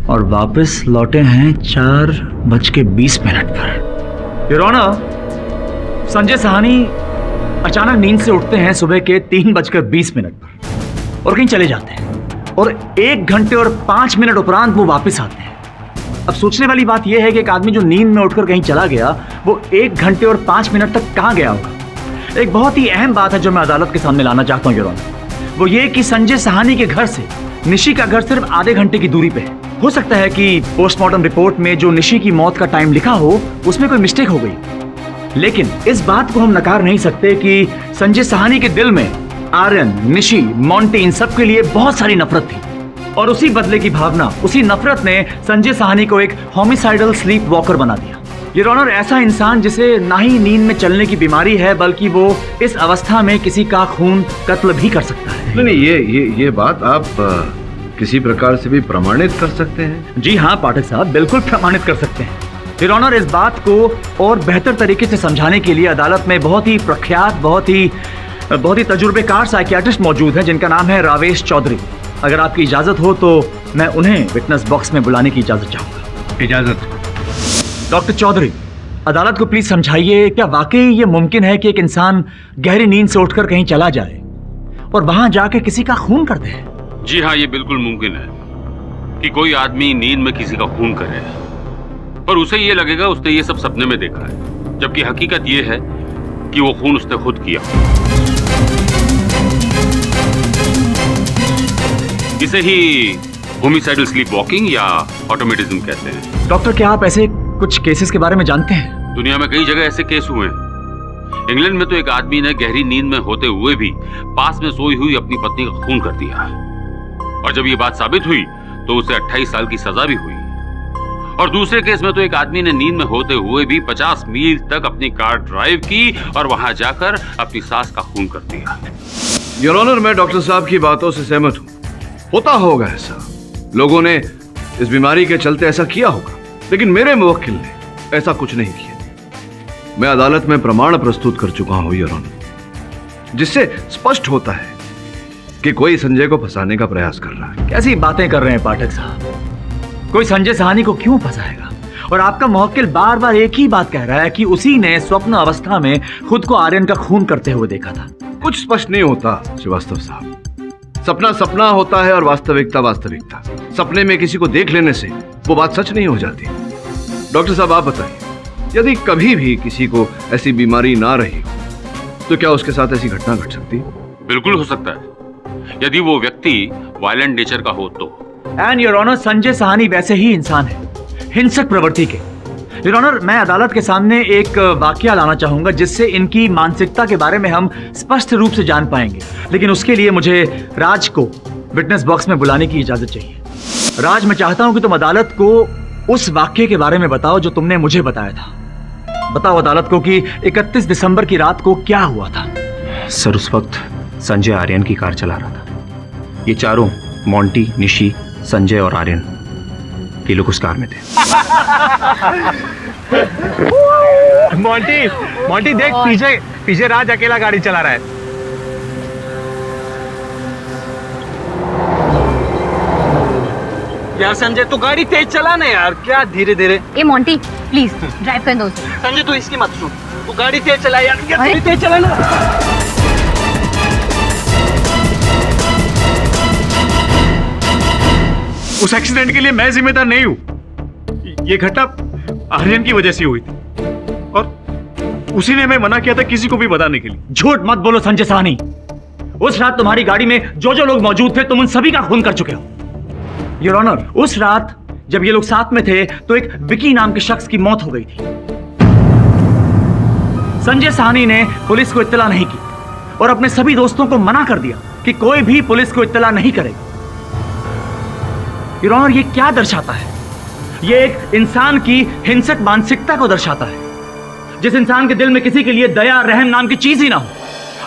S18: और वापस लौटे हैं 4:20 पर। योर ऑनर, संजय साहनी अचानक नींद से उठते हैं सुबह के 3:20 पर और कहीं चले जाते हैं और 1 घंटे और 5 मिनट उपरांत वो वापस आते हैं। अब सोचने वाली बात यह है कि एक आदमी जो नींद में उठकर कहीं चला गया वो 1 घंटे और 5 मिनट तक कहां गया होगा। एक बहुत ही अहम बात है जो मैं अदालत के सामने लाना चाहता हूं योर ऑनर, वो ये कि संजय साहनी के घर से निशी का घर सिर्फ आधे घंटे की दूरी पे है। हो सकता है कि पोस्टमार्टम रिपोर्ट में जो निशी की मौत का टाइम लिखा हो उसमें कोई मिस्टेक हो गई, लेकिन इस बात को हम नकार नहीं सकते कि संजय साहनी के दिल में आर्यन, निशी, मोंटी, इन सब के लिए बहुत सारी नफरत थी और उसी बदले की भावना, उसी नफरत ने संजय साहनी को एक होमिसाइडल स्लीप वॉकर बना दिया। योर ऑनर, ऐसा इंसान जिसे ना ही नींद में चलने की बीमारी है बल्कि वो इस अवस्था में किसी का खून कत्ल भी कर सकता है।
S2: नहीं, ये बात आप किसी प्रकार से भी प्रमाणित कर सकते हैं?
S18: जी हाँ पाठक साहब, बिल्कुल प्रमाणित कर सकते हैं। योर ऑनर, इस बात को और बेहतर तरीके से समझाने के लिए अदालत में बहुत ही प्रख्यात, बहुत ही तजुर्बेकार साइकियाट्रिस्ट मौजूद हैं जिनका नाम है रावेश चौधरी। अगर आपकी इजाजत हो तो मैं उन्हें विटनेस बॉक्स में बुलाने की इजाजत चाहूंगा।
S19: इजाजत।
S18: डॉक्टर चौधरी, अदालत को प्लीज समझाइए, क्या वाकई ये मुमकिन है कि एक इंसान गहरी नींद से उठकर कहीं चला जाए और वहां जाके किसी का खून कर दे?
S20: जी हाँ, ये बिल्कुल मुमकिन है कि कोई आदमी नींद में किसी का खून करे, पर उसे ये लगेगा उसने ये सब सपने में देखा है, जबकि हकीकत ये है कि वो खून उसने खुद किया। इसे ही होमिसाइडल स्लीप वॉकिंग या ऑटोमेटिज्म कहते हैं।
S18: डॉक्टर, क्या आप ऐसे कुछ केसेस के बारे में जानते हैं?
S20: दुनिया में कई जगह ऐसे केस हुए हैं। इंग्लैंड में तो एक आदमी ने गहरी नींद में होते हुए भी पास में सोई हुई अपनी पत्नी का खून कर दिया, और जब ये बात साबित हुई तो उसे 28 साल की सजा भी हुई। और दूसरे केस में तो एक आदमी ने नींद में होते हुए भी 50 मील तक अपनी कार ड्राइव की और वहां जाकर अपनी सास का खून कर दिया।
S2: योर ऑनर, मैं डॉक्टर साहब की बातों से सहमत हूँ। होता होगा ऐसा, लोगों ने इस बीमारी के चलते ऐसा किया होगा, लेकिन मेरे मुवक्किल ने ऐसा कुछ नहीं किया। मैं अदालत में प्रमाण प्रस्तुत कर चुका हूं योर ऑनर, जिससे स्पष्ट होता है कि कोई संजय को फंसाने का प्रयास कर रहा है।
S18: कैसी बातें कर रहे हैं पाठक साहब? कोई संजय सहानी को क्यों फंसाएगा? और आपका मुवक्किल बार बार एक ही बात कह रहा है कि उसी ने स्वप्न अवस्था में खुद को आर्यन का खून करते हुए देखा था।
S2: कुछ स्पष्ट नहीं होता श्रीवास्तव साहब। सपना सपना होता है और वास्तविकता वास्तविकता। सपने में किसी को देख लेने से वो बात सच नहीं हो जाती। डॉक्टर साहब, आप बताइए, यदि कभी भी किसी को ऐसी बीमारी ना रही हो तो क्या उसके साथ ऐसी घटना घट सकती है?
S20: बिल्कुल हो सकता है, यदि वो व्यक्ति वायलेंट नेचर का हो तो।
S18: And your honour, Sanjay Sahani वैसे ही इंसान है, हिंसक प्रवृत्ति के। योर ऑनर, मैं अदालत के सामने एक वाकया लाना चाहूंगा जिससे इनकी मानसिकता के बारे में हम स्पष्ट रूप से जान पाएंगे, लेकिन उसके लिए मुझे राज को विटनेस बॉक्स में बुलाने की इजाजत चाहिए। राज, मैं चाहता हूं कि तुम अदालत को उस वाकये के बारे में बताओ जो तुमने मुझे बताया था। बताओ अदालत को कि 31 दिसंबर की रात को क्या हुआ था।
S21: सर, उस वक्त संजय आर्यन की कार चला रहा था। ये चारों, मोंटी, निशी, संजय और आर्यन, ये लोग उस कार में थे।
S17: मोंटी देख, पीछे राज अकेला गाड़ी चला रहा है।
S18: यार संजय, तू गाड़ी तेज चला ना यार, क्या धीरे धीरे।
S22: ए मोंटी, प्लीज ड्राइव कर दो उसे।
S18: संजय, तू इसकी मत सुन, तू गाड़ी तेज चला यार, गाड़ी तेज चला ना।
S6: उस एक्सीडेंट के लिए मैं जिम्मेदार नहीं हूं। ये घटना आर्यन की वजह से हुई थी और उसी ने हमें मना किया था किसी को भी बताने के लिए।
S18: झूठ मत बोलो संजय सहानी। उस रात तुम्हारी गाड़ी में जो जो लोग मौजूद थे, तुम उन सभी का खून कर चुके हो। योर ऑनर, उस रात जब ये लोग साथ में थे तो एक विकी नाम के शख्स की मौत हो गई थी। संजय सहानी ने पुलिस को इत्तला नहीं की और अपने सभी दोस्तों को मना कर दिया कि कोई भी पुलिस को इत्तला नहीं करेगा। योर ऑनर, ये क्या दर्शाता है? ये एक इंसान की हिंसक मानसिकता को दर्शाता है, जिस इंसान के दिल में किसी के लिए दया रहम नाम की चीज ही ना हो,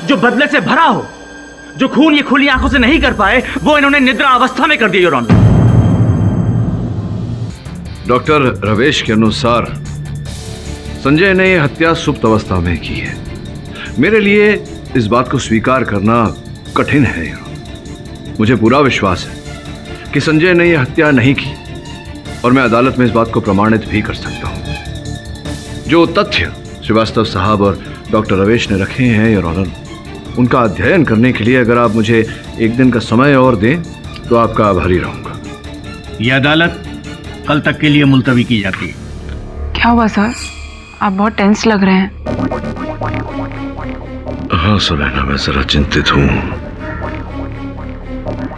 S18: जो बदले से भरा हो, जो खून ये खुली आंखों से नहीं कर पाए, वो इन्होंने निद्रा अवस्था में कर दिया। योर ऑनर,
S2: डॉक्टर रवेश के अनुसार संजय ने यह हत्या सुप्त अवस्था में की है। मेरे लिए इस बात को स्वीकार करना कठिन है। मुझे पूरा विश्वास है कि संजय ने यह हत्या नहीं की और मैं अदालत में इस बात को प्रमाणित भी कर सकता हूं। जो तथ्य श्रीवास्तव साहब और डॉक्टर रवेश ने रखे हैं योर ऑनर, उनका अध्ययन करने के लिए अगर आप मुझे एक दिन का समय और दें तो आपका आभारी रहूंगा।
S19: यह अदालत कल तक के लिए मुलतवी की जाती है।
S1: क्या हुआ सर? आप बहुत टेंस लग रहे हैं।
S2: हाँ सुनैना, मैं जरा चिंतित हूँ।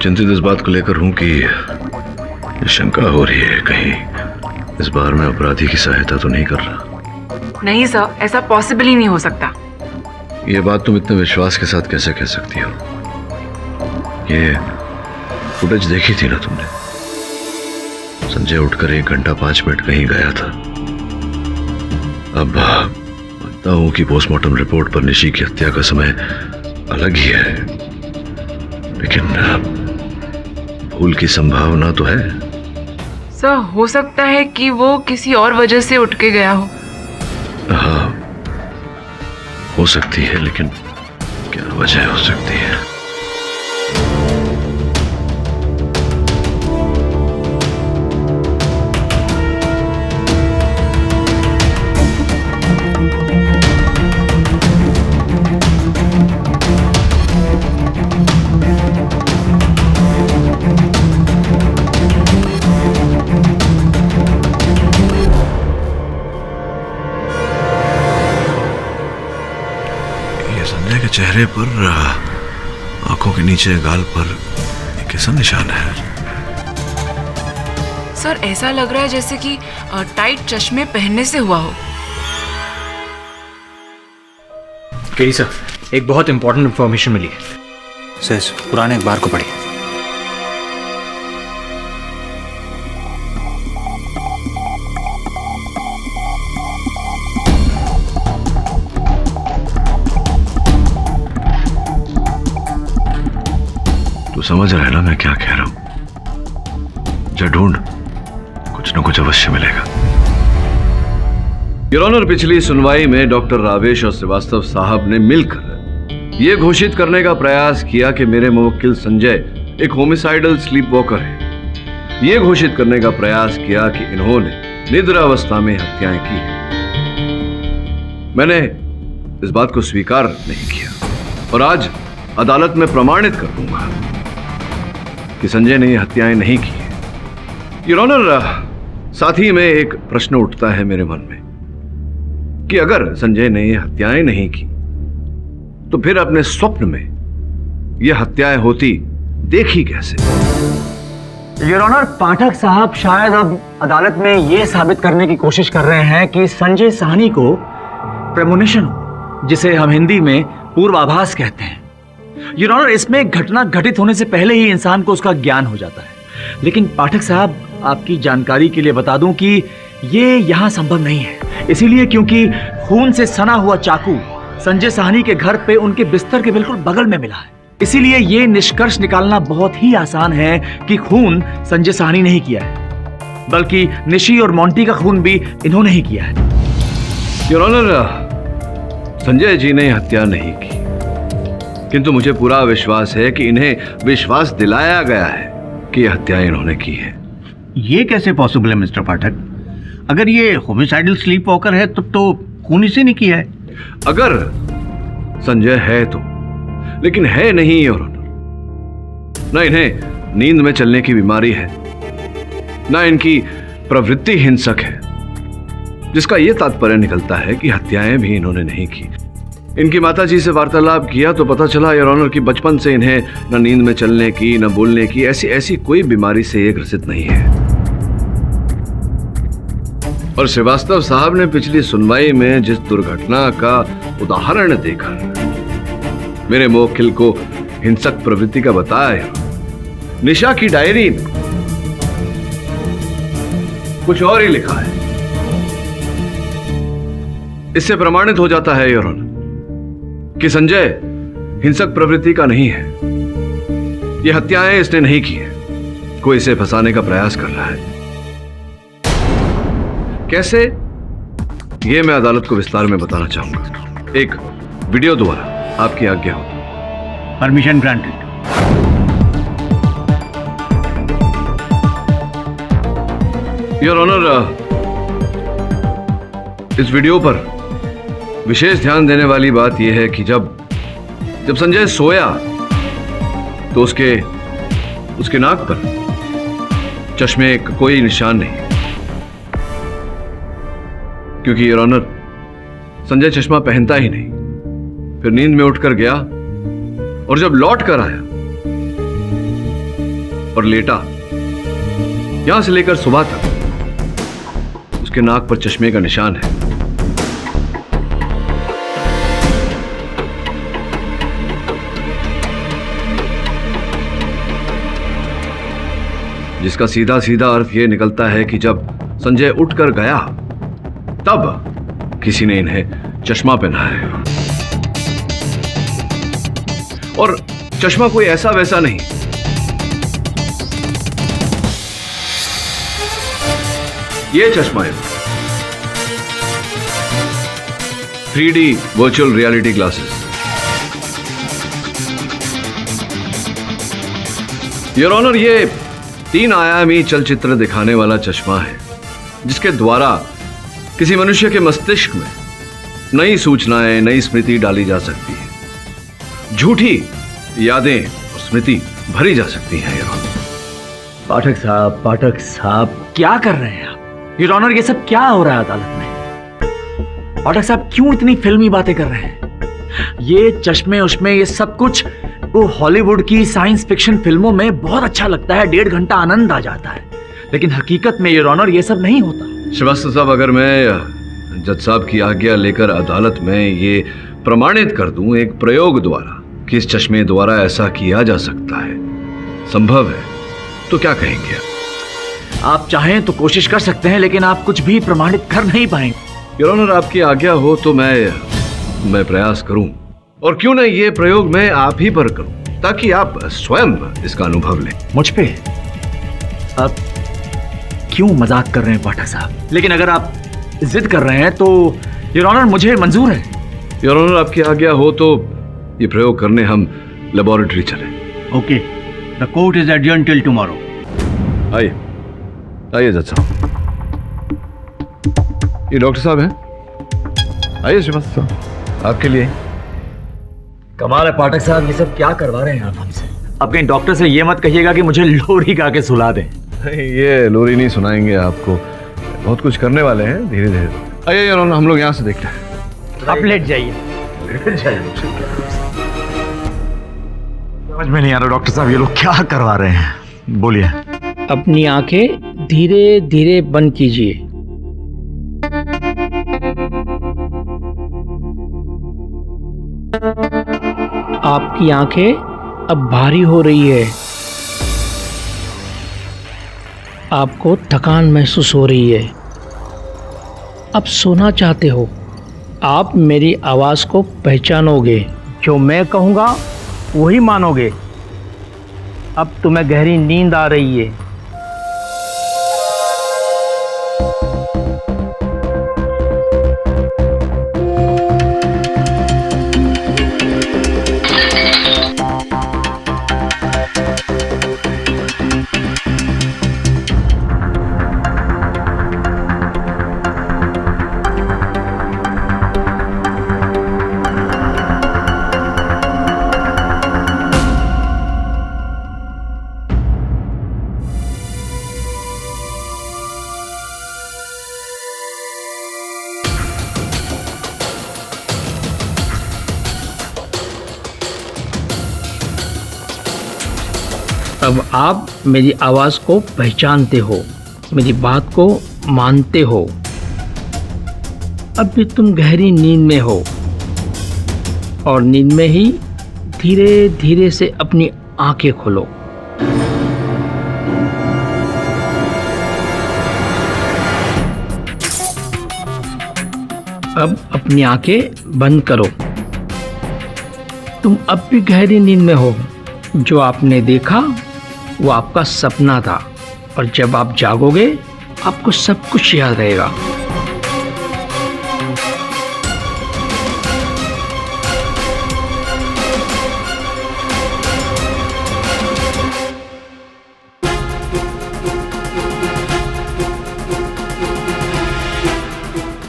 S2: चिंतित इस बात को लेकर हूँ कि शंका हो रही है कहीं इस बार मैं अपराधी की सहायता तो नहीं कर रहा।
S1: नहीं सर, ऐसा पॉसिबल ही नहीं हो सकता।
S2: ये बात तुम इतने विश्वास के साथ कैसे कह सकती हो? ये फुटेज देखी थी ना तुमने? संजय उठकर 1 घंटा 5 मिनट कहीं गया था। अब मानता हूं कि पोस्टमार्टम रिपोर्ट पर निशी की हत्या का समय अलग ही है, लेकिन भूल की संभावना तो है।
S1: सर, हो सकता है कि वो किसी और वजह से उठ के गया हो।
S2: हाँ, हो सकती है, लेकिन क्या वजह हो सकती है? चेहरे पर, आंखों के नीचे गाल पर कैसा निशान है?
S1: सर ऐसा लग रहा है जैसे कि टाइट चश्मे पहनने से हुआ हो।
S21: केडी सर, एक बहुत इंपॉर्टेंट इंफॉर्मेशन मिली है।
S10: सर पुराने अखबार को पढ़िए।
S2: तू समझ रहा है ना मैं क्या कह रहा हूं? जा ढूंढ, कुछ न कुछ अवश्य मिलेगा। योर ऑनर, पिछली सुनवाई में डॉक्टर रावेश और श्रीवास्तव साहब ने मिलकर यह घोषित करने का प्रयास किया कि मेरे मुवक्किल संजय एक होमिसाइडल स्लीप वॉकर है। यह घोषित करने का प्रयास किया कि इन्होंने निद्रावस्था में हत्याएं की हैं। मैंने इस बात को स्वीकार नहीं किया और आज अदालत में प्रमाणित कर दूंगा कि संजय ने ये हत्याएं नहीं की है। योर ऑनर, साथ ही में एक प्रश्न उठता है मेरे मन में कि अगर संजय ने ये हत्याएं नहीं की तो फिर अपने स्वप्न में ये हत्याएं होती देखी कैसे?
S18: योर ऑनर, पाठक साहब शायद अब अदालत में यह साबित करने की कोशिश कर रहे हैं कि संजय साहनी को प्रेमोनिशन, जिसे हम हिंदी में पूर्वाभास कहते हैं। योर ऑनर, इसमें घटना घटित होने से पहले ही इंसान को उसका ज्ञान हो जाता है। लेकिन पाठक साहब, आपकी जानकारी के लिए बता दूं कि ये यहां संभव नहीं है। इसीलिए क्योंकि खून से सना हुआ चाकू संजय साहनी के घर पे उनके बिस्तर के बिल्कुल बगल में मिला है। इसीलिए ये निष्कर्ष निकालना बहुत ही आसान है कि खून संजय साहनी ने ही किया है, बल्कि निशी और मोंटी का खून भी इन्होंने ही किया है।
S2: योर ऑनर, संजय जी ने हत्या नहीं की, किंतु मुझे पूरा विश्वास है कि इन्हें विश्वास दिलाया गया है कि यह हत्या इन्होंने की है।
S19: ये कैसे पॉसिबल है मिस्टर पाठक? अगर ये होमिसाइडल स्लीप वॉकर है तब तो खून इसे नहीं किया है।
S2: अगर संजय है तो, लेकिन है नहीं योर ऑनर। ना इन्हें नींद में चलने की बीमारी है, ना इनकी प्रवृत्ति हिंसक है, जिसका यह तात्पर्य निकलता है कि हत्याएं भी इन्होंने नहीं की। इनकी माताजी से वार्तालाप किया तो पता चला योर ऑनर कि बचपन से इन्हें न नींद में चलने की, न बोलने की ऐसी कोई बीमारी से ये ग्रसित नहीं है। और श्रीवास्तव साहब ने पिछली सुनवाई में जिस दुर्घटना का उदाहरण देकर मेरे मुवक्किल को हिंसक प्रवृत्ति का बताया, निशा की डायरी में कुछ और ही लिखा है। इससे प्रमाणित हो जाता है योर ऑनर कि संजय हिंसक प्रवृत्ति का नहीं है। यह हत्याएं इसने नहीं की है, कोई इसे फंसाने का प्रयास कर रहा है। कैसे, यह मैं अदालत को विस्तार में बताना चाहूंगा, एक वीडियो द्वारा। आपकी आज्ञा हो।
S19: Permission granted.
S2: योर ऑनर, इस वीडियो पर विशेष ध्यान देने वाली बात यह है कि जब संजय सोया तो उसके नाक पर चश्मे का कोई निशान नहीं, क्योंकि योर ऑनर संजय चश्मा पहनता ही नहीं। फिर नींद में उठकर गया और जब लौट कर आया और लेटा, यहां से लेकर सुबह तक उसके नाक पर चश्मे का निशान है। जिसका सीधा सीधा अर्थ यह निकलता है कि जब संजय उठकर गया तब किसी ने इन्हें चश्मा पहना है। और चश्मा कोई ऐसा वैसा नहीं, ये चश्मा है 3D virtual reality glasses. Your honour, ये 3 आयामी चलचित्र दिखाने वाला चश्मा है, जिसके द्वारा किसी मनुष्य के मस्तिष्क में नई सूचनाएं, नई स्मृति डाली जा सकती है, झूठी यादें और स्मृति भरी जा सकती हैं।
S18: पाठक साहब क्या कर रहे हैं आप? योर ऑनर, ये सब क्या हो रहा है अदालत में? पाठक साहब क्यों इतनी फिल्मी बातें कर रहे हैं? ये चश्मे उश्मे ये सब कुछ वो हॉलीवुड की साइंस फिक्शन फिल्मों में बहुत अच्छा लगता है, 1.5 घंटा आनंद आ जाता है, लेकिन हकीकत में योर ऑनर ये सब नहीं होता।
S2: श्रीवास्तव साहब, अगर मैं जज साहब की आज्ञा लेकर अदालत में ये प्रमाणित कर दूं एक प्रयोग द्वारा कि इस चश्मे द्वारा ऐसा किया जा सकता है, संभव है, तो क्या कहेंगे आप?
S18: आप चाहें तो कोशिश कर सकते हैं, लेकिन आप कुछ भी प्रमाणित कर नहीं पाएंगे।
S2: योर ऑनर, आपकी आज्ञा हो तो मैं प्रयास करूं, और क्यों नहीं ये प्रयोग मैं आप ही पर करूं, ताकि आप स्वयं इसका अनुभव लें।
S18: मुझ पे आप क्यों मजाक कर रहे हैं पाठक साहब? लेकिन अगर आप जिद कर रहे हैं तो योर ऑनर मुझे मंजूर है।
S2: योर ऑनर, आपकी आज्ञा हो तो ये प्रयोग करने हम लेबोरेटरी चलें।
S19: Okay, the court is adjourn till tomorrow.
S2: आइए आइए जज साहब। ये डॉक्टर साहब हैं, आइए श्रीवास्तव साहब, आपके लिए।
S18: कमाल है पाठक साहब, ये सब क्या करवा रहे हैं आप हमसे? अब कहीं डॉक्टर से ये मत कहिएगा कि मुझे लोरी गा के सुला दें।
S2: ये लोरी नहीं सुनाएंगे आपको, बहुत कुछ करने वाले हैं धीरे धीरे। आइए यार, हम लोग यहाँ से देखते हैं।
S19: आप लेट जाइए।
S18: समझ में नहीं आ रहा डॉक्टर साहब, ये लोग क्या करवा रहे हैं, बोलिए।
S10: अपनी आंखें धीरे धीरे बंद कीजिए। आपकी आंखें अब भारी हो रही है। आपको थकान महसूस हो रही है। अब सोना चाहते हो। आप मेरी आवाज़ को पहचानोगे। जो मैं कहूँगा वही मानोगे। अब तुम्हें गहरी नींद आ रही है। अब आप मेरी आवाज़ को पहचानते हो, मेरी बात को मानते हो। अब भी तुम गहरी नींद में हो और नींद में ही धीरे धीरे से अपनी आंखें खोलो। अब अपनी आंखें बंद करो। तुम अब भी गहरी नींद में हो। जो आपने देखा वो आपका सपना था, और जब आप जागोगे आपको सब कुछ याद रहेगा।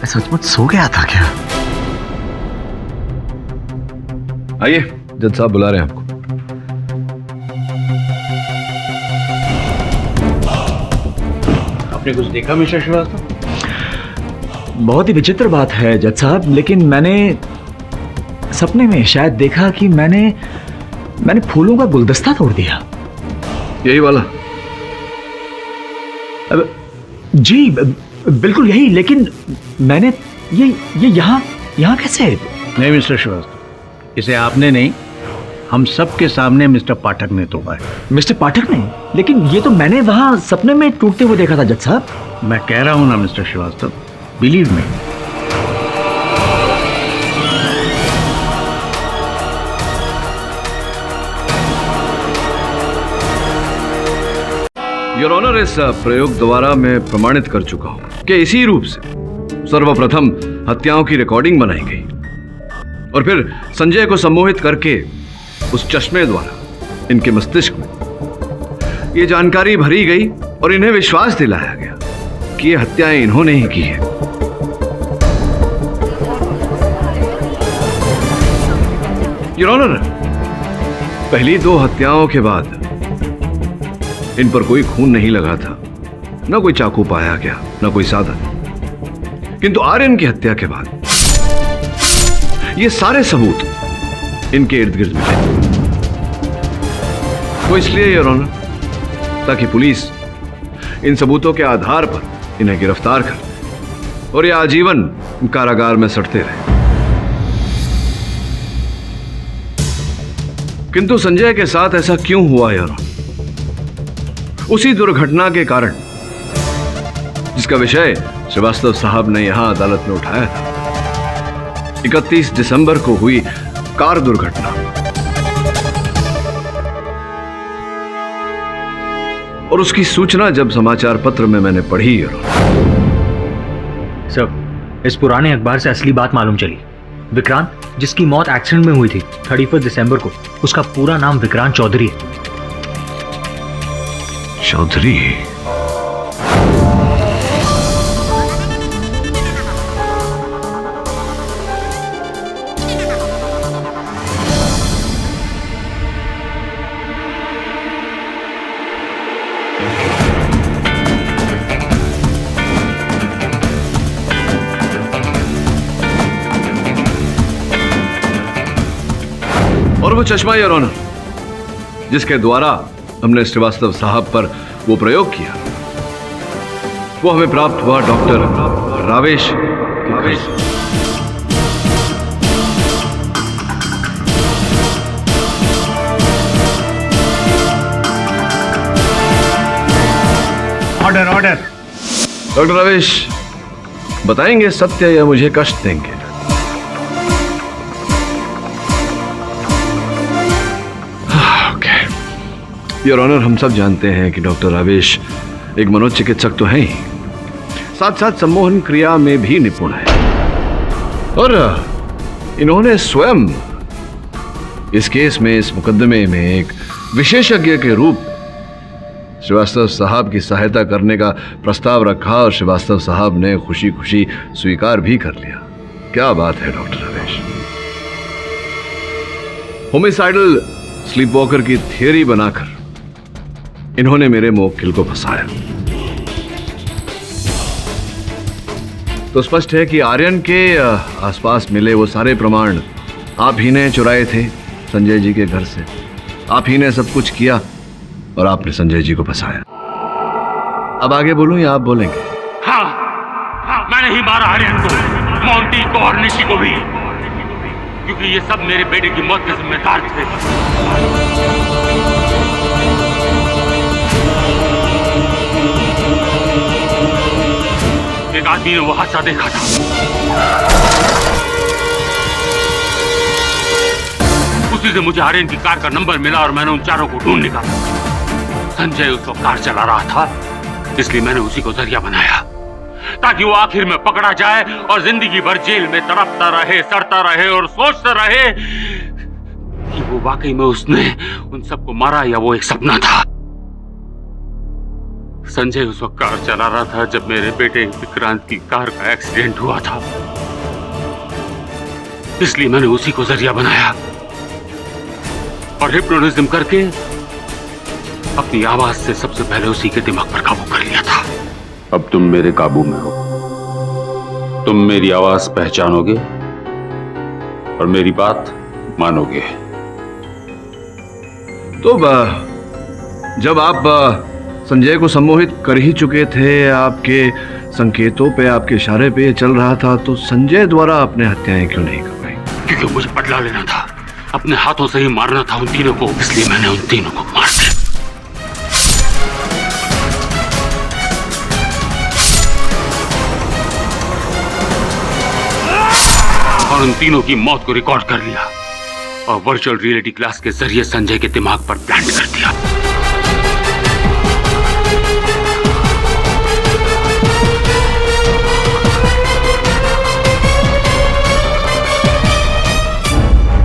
S18: सचमुच सो गया था क्या?
S2: आइए, जज साहब बुला रहे हैं आपको।
S19: आपने कुछ देखा मिस्टर श्रीवास्तव?
S18: बहुत ही विचित्र बात है जज साहब, लेकिन मैंने सपने में शायद देखा कि मैंने फूलों का गुलदस्ता तोड़ दिया।
S2: यही वाला?
S18: अब जी बिल्कुल यही, लेकिन मैंने ये यहाँ कैसे?
S19: नहीं मिस्टर श्रीवास्तव, इसे आपने नहीं, हम सबके सामने मिस्टर पाठक ने तोड़ा है।
S18: मिस्टर पाठक ने? लेकिन ये तो मैंने वहां सपने में टूटते हुए देखा था जज साहब।
S19: मैं कह रहा हूं ना mister Shrivastava, believe me.
S2: Your honour, इस प्रयोग द्वारा मैं प्रमाणित कर चुका हूं कि इसी रूप से सर्वप्रथम हत्याओं की रिकॉर्डिंग बनाई गई और फिर संजय को सम्मोहित करके उस चश्मे द्वारा इनके मस्तिष्क में ये जानकारी भरी गई और इन्हें विश्वास दिलाया गया कि ये हत्याएं इन्होंने ही की है। योर ऑनर, पहली 2 हत्याओं के बाद इन पर कोई खून नहीं लगा था, ना कोई चाकू पाया गया, ना कोई साधन। किंतु आर्यन की हत्या के बाद ये सारे सबूत इनके इर्द गिर्द मिले। वो इसलिए योर ऑनर ताकि पुलिस इन सबूतों के आधार पर इन्हें गिरफ्तार कर और ये आजीवन कारागार में सड़ते रहे। किंतु संजय के साथ ऐसा क्यों हुआ योर ऑनर? उसी दुर्घटना के कारण जिसका विषय श्रीवास्तव साहब ने यहां अदालत में उठाया था। 31 दिसंबर को हुई कार दुर्घटना और उसकी सूचना जब समाचार पत्र में मैंने पढ़ी
S21: सर, इस पुराने अखबार से असली बात मालूम चली। विक्रांत जिसकी मौत एक्सीडेंट में हुई थी 31 दिसंबर को, उसका पूरा नाम विक्रांत चौधरी है।
S2: चौधरी? और वो चश्मा योर ऑनर जिसके द्वारा हमने श्रीवास्तव साहब पर वो प्रयोग किया, वो हमें प्राप्त हुआ डॉक्टर रावेश के घर से।
S19: Order order.
S2: डॉक्टर रावेश बताएंगे सत्य या मुझे कष्ट देंगे? योर ऑनर, हम सब जानते हैं कि डॉक्टर रावेश एक मनोचिकित्सक तो हैं ही, साथ साथ सम्मोहन क्रिया में भी निपुण है और इन्होंने स्वयं इस केस में, इस मुकदमे में एक विशेषज्ञ के रूप श्रीवास्तव साहब की सहायता करने का प्रस्ताव रखा और श्रीवास्तव साहब ने खुशी खुशी स्वीकार भी कर लिया। क्या बात है डॉक्टर रावेश। होमिसाइडल स्लीपवॉकर की थियरी बनाकर इन्होंने मेरे मुवक्किल को फंसाया। तो स्पष्ट है कि आर्यन के आसपास मिले वो सारे प्रमाण आप ही ने चुराए थे संजय जी के घर से। आप ही ने सब कुछ किया और आपने संजय जी को फंसाया। अब आगे बोलूं या आप बोलेंगे?
S20: हाँ, मैंने ही मारा आर्यन को, मोंटी को और निशी को भी, क्योंकि ये सब मेरे बेटे की मौत के जिम्मेदार थे। एक आदमी ने वो हादसा देखा था, उसी से मुझे आर्यन की कार का नंबर मिला और मैंने उन चारों को ढूंढ निकाला। संजय उस वक्त कार चला रहा था, इसलिए मैंने उसी को जरिया बनाया ताकि वो आखिर में पकड़ा जाए और जिंदगी भर जेल में तड़पता रहे, सड़ता रहे और सोचता रहे कि वो वाकई में उसने उन सबको मारा या वो एक सपना था। संजय उस वक्त कार चला रहा था जब मेरे बेटे विक्रांत की कार का एक्सीडेंट हुआ था, इसलिए मैंने उसी को जरिया बनाया और हिप्नोटिज्म करके अपनी आवाज से सबसे पहले उसी के दिमाग पर काबू कर लिया था। अब तुम मेरे काबू में हो, तुम मेरी आवाज पहचानोगे और मेरी बात मानोगे।
S2: तो जब आप संजय को सम्मोहित कर ही चुके थे, आपके संकेतों पे, आपके इशारे पे चल रहा था, तो संजय द्वारा आपने हत्याएं क्यों नहीं करवाई?
S20: क्योंकि मुझे बदला लेना था, अपने हाथों से ही मारना था उन तीनों को, इसलिए मैंने उन तीनों को मार दिया। और उन तीनों की मौत को रिकॉर्ड कर लिया और वर्चुअल रियलिटी क्लास के जरिए संजय के दिमाग पर प्लांट कर दिया।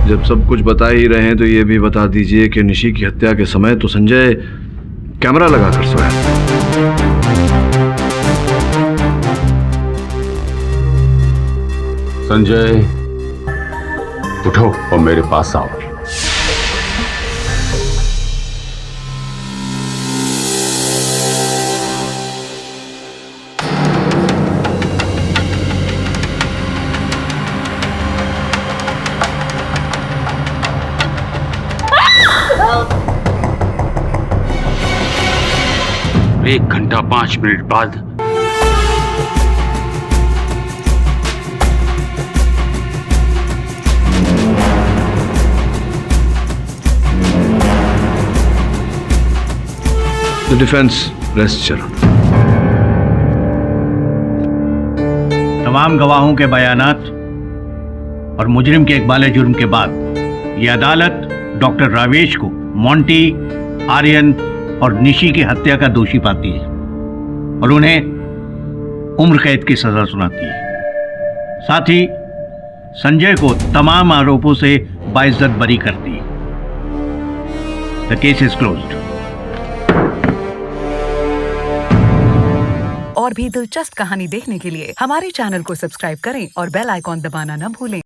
S2: जब सब कुछ बता ही रहे हैं तो ये भी बता दीजिए कि निशी की हत्या के समय तो संजय कैमरा लगाकर सोया।
S20: संजय उठो और मेरे पास आओ। 1 घंटा 5 मिनट बाद
S2: द डिफेंस रेस्ट चरण।
S19: तमाम गवाहों के बयानात और मुजरिम के इकबाल जुर्म के बाद ये अदालत डॉक्टर रावेश को मोंटी, आर्यन और निशी की हत्या का दोषी पाती है और उन्हें उम्र कैद की सजा सुनाती है। साथ ही संजय को तमाम आरोपों से बाइज्जत बरी करती है। The case is closed.
S3: और भी दिलचस्प कहानी देखने के लिए हमारे चैनल को सब्सक्राइब करें और बेल आइकॉन दबाना न भूलें।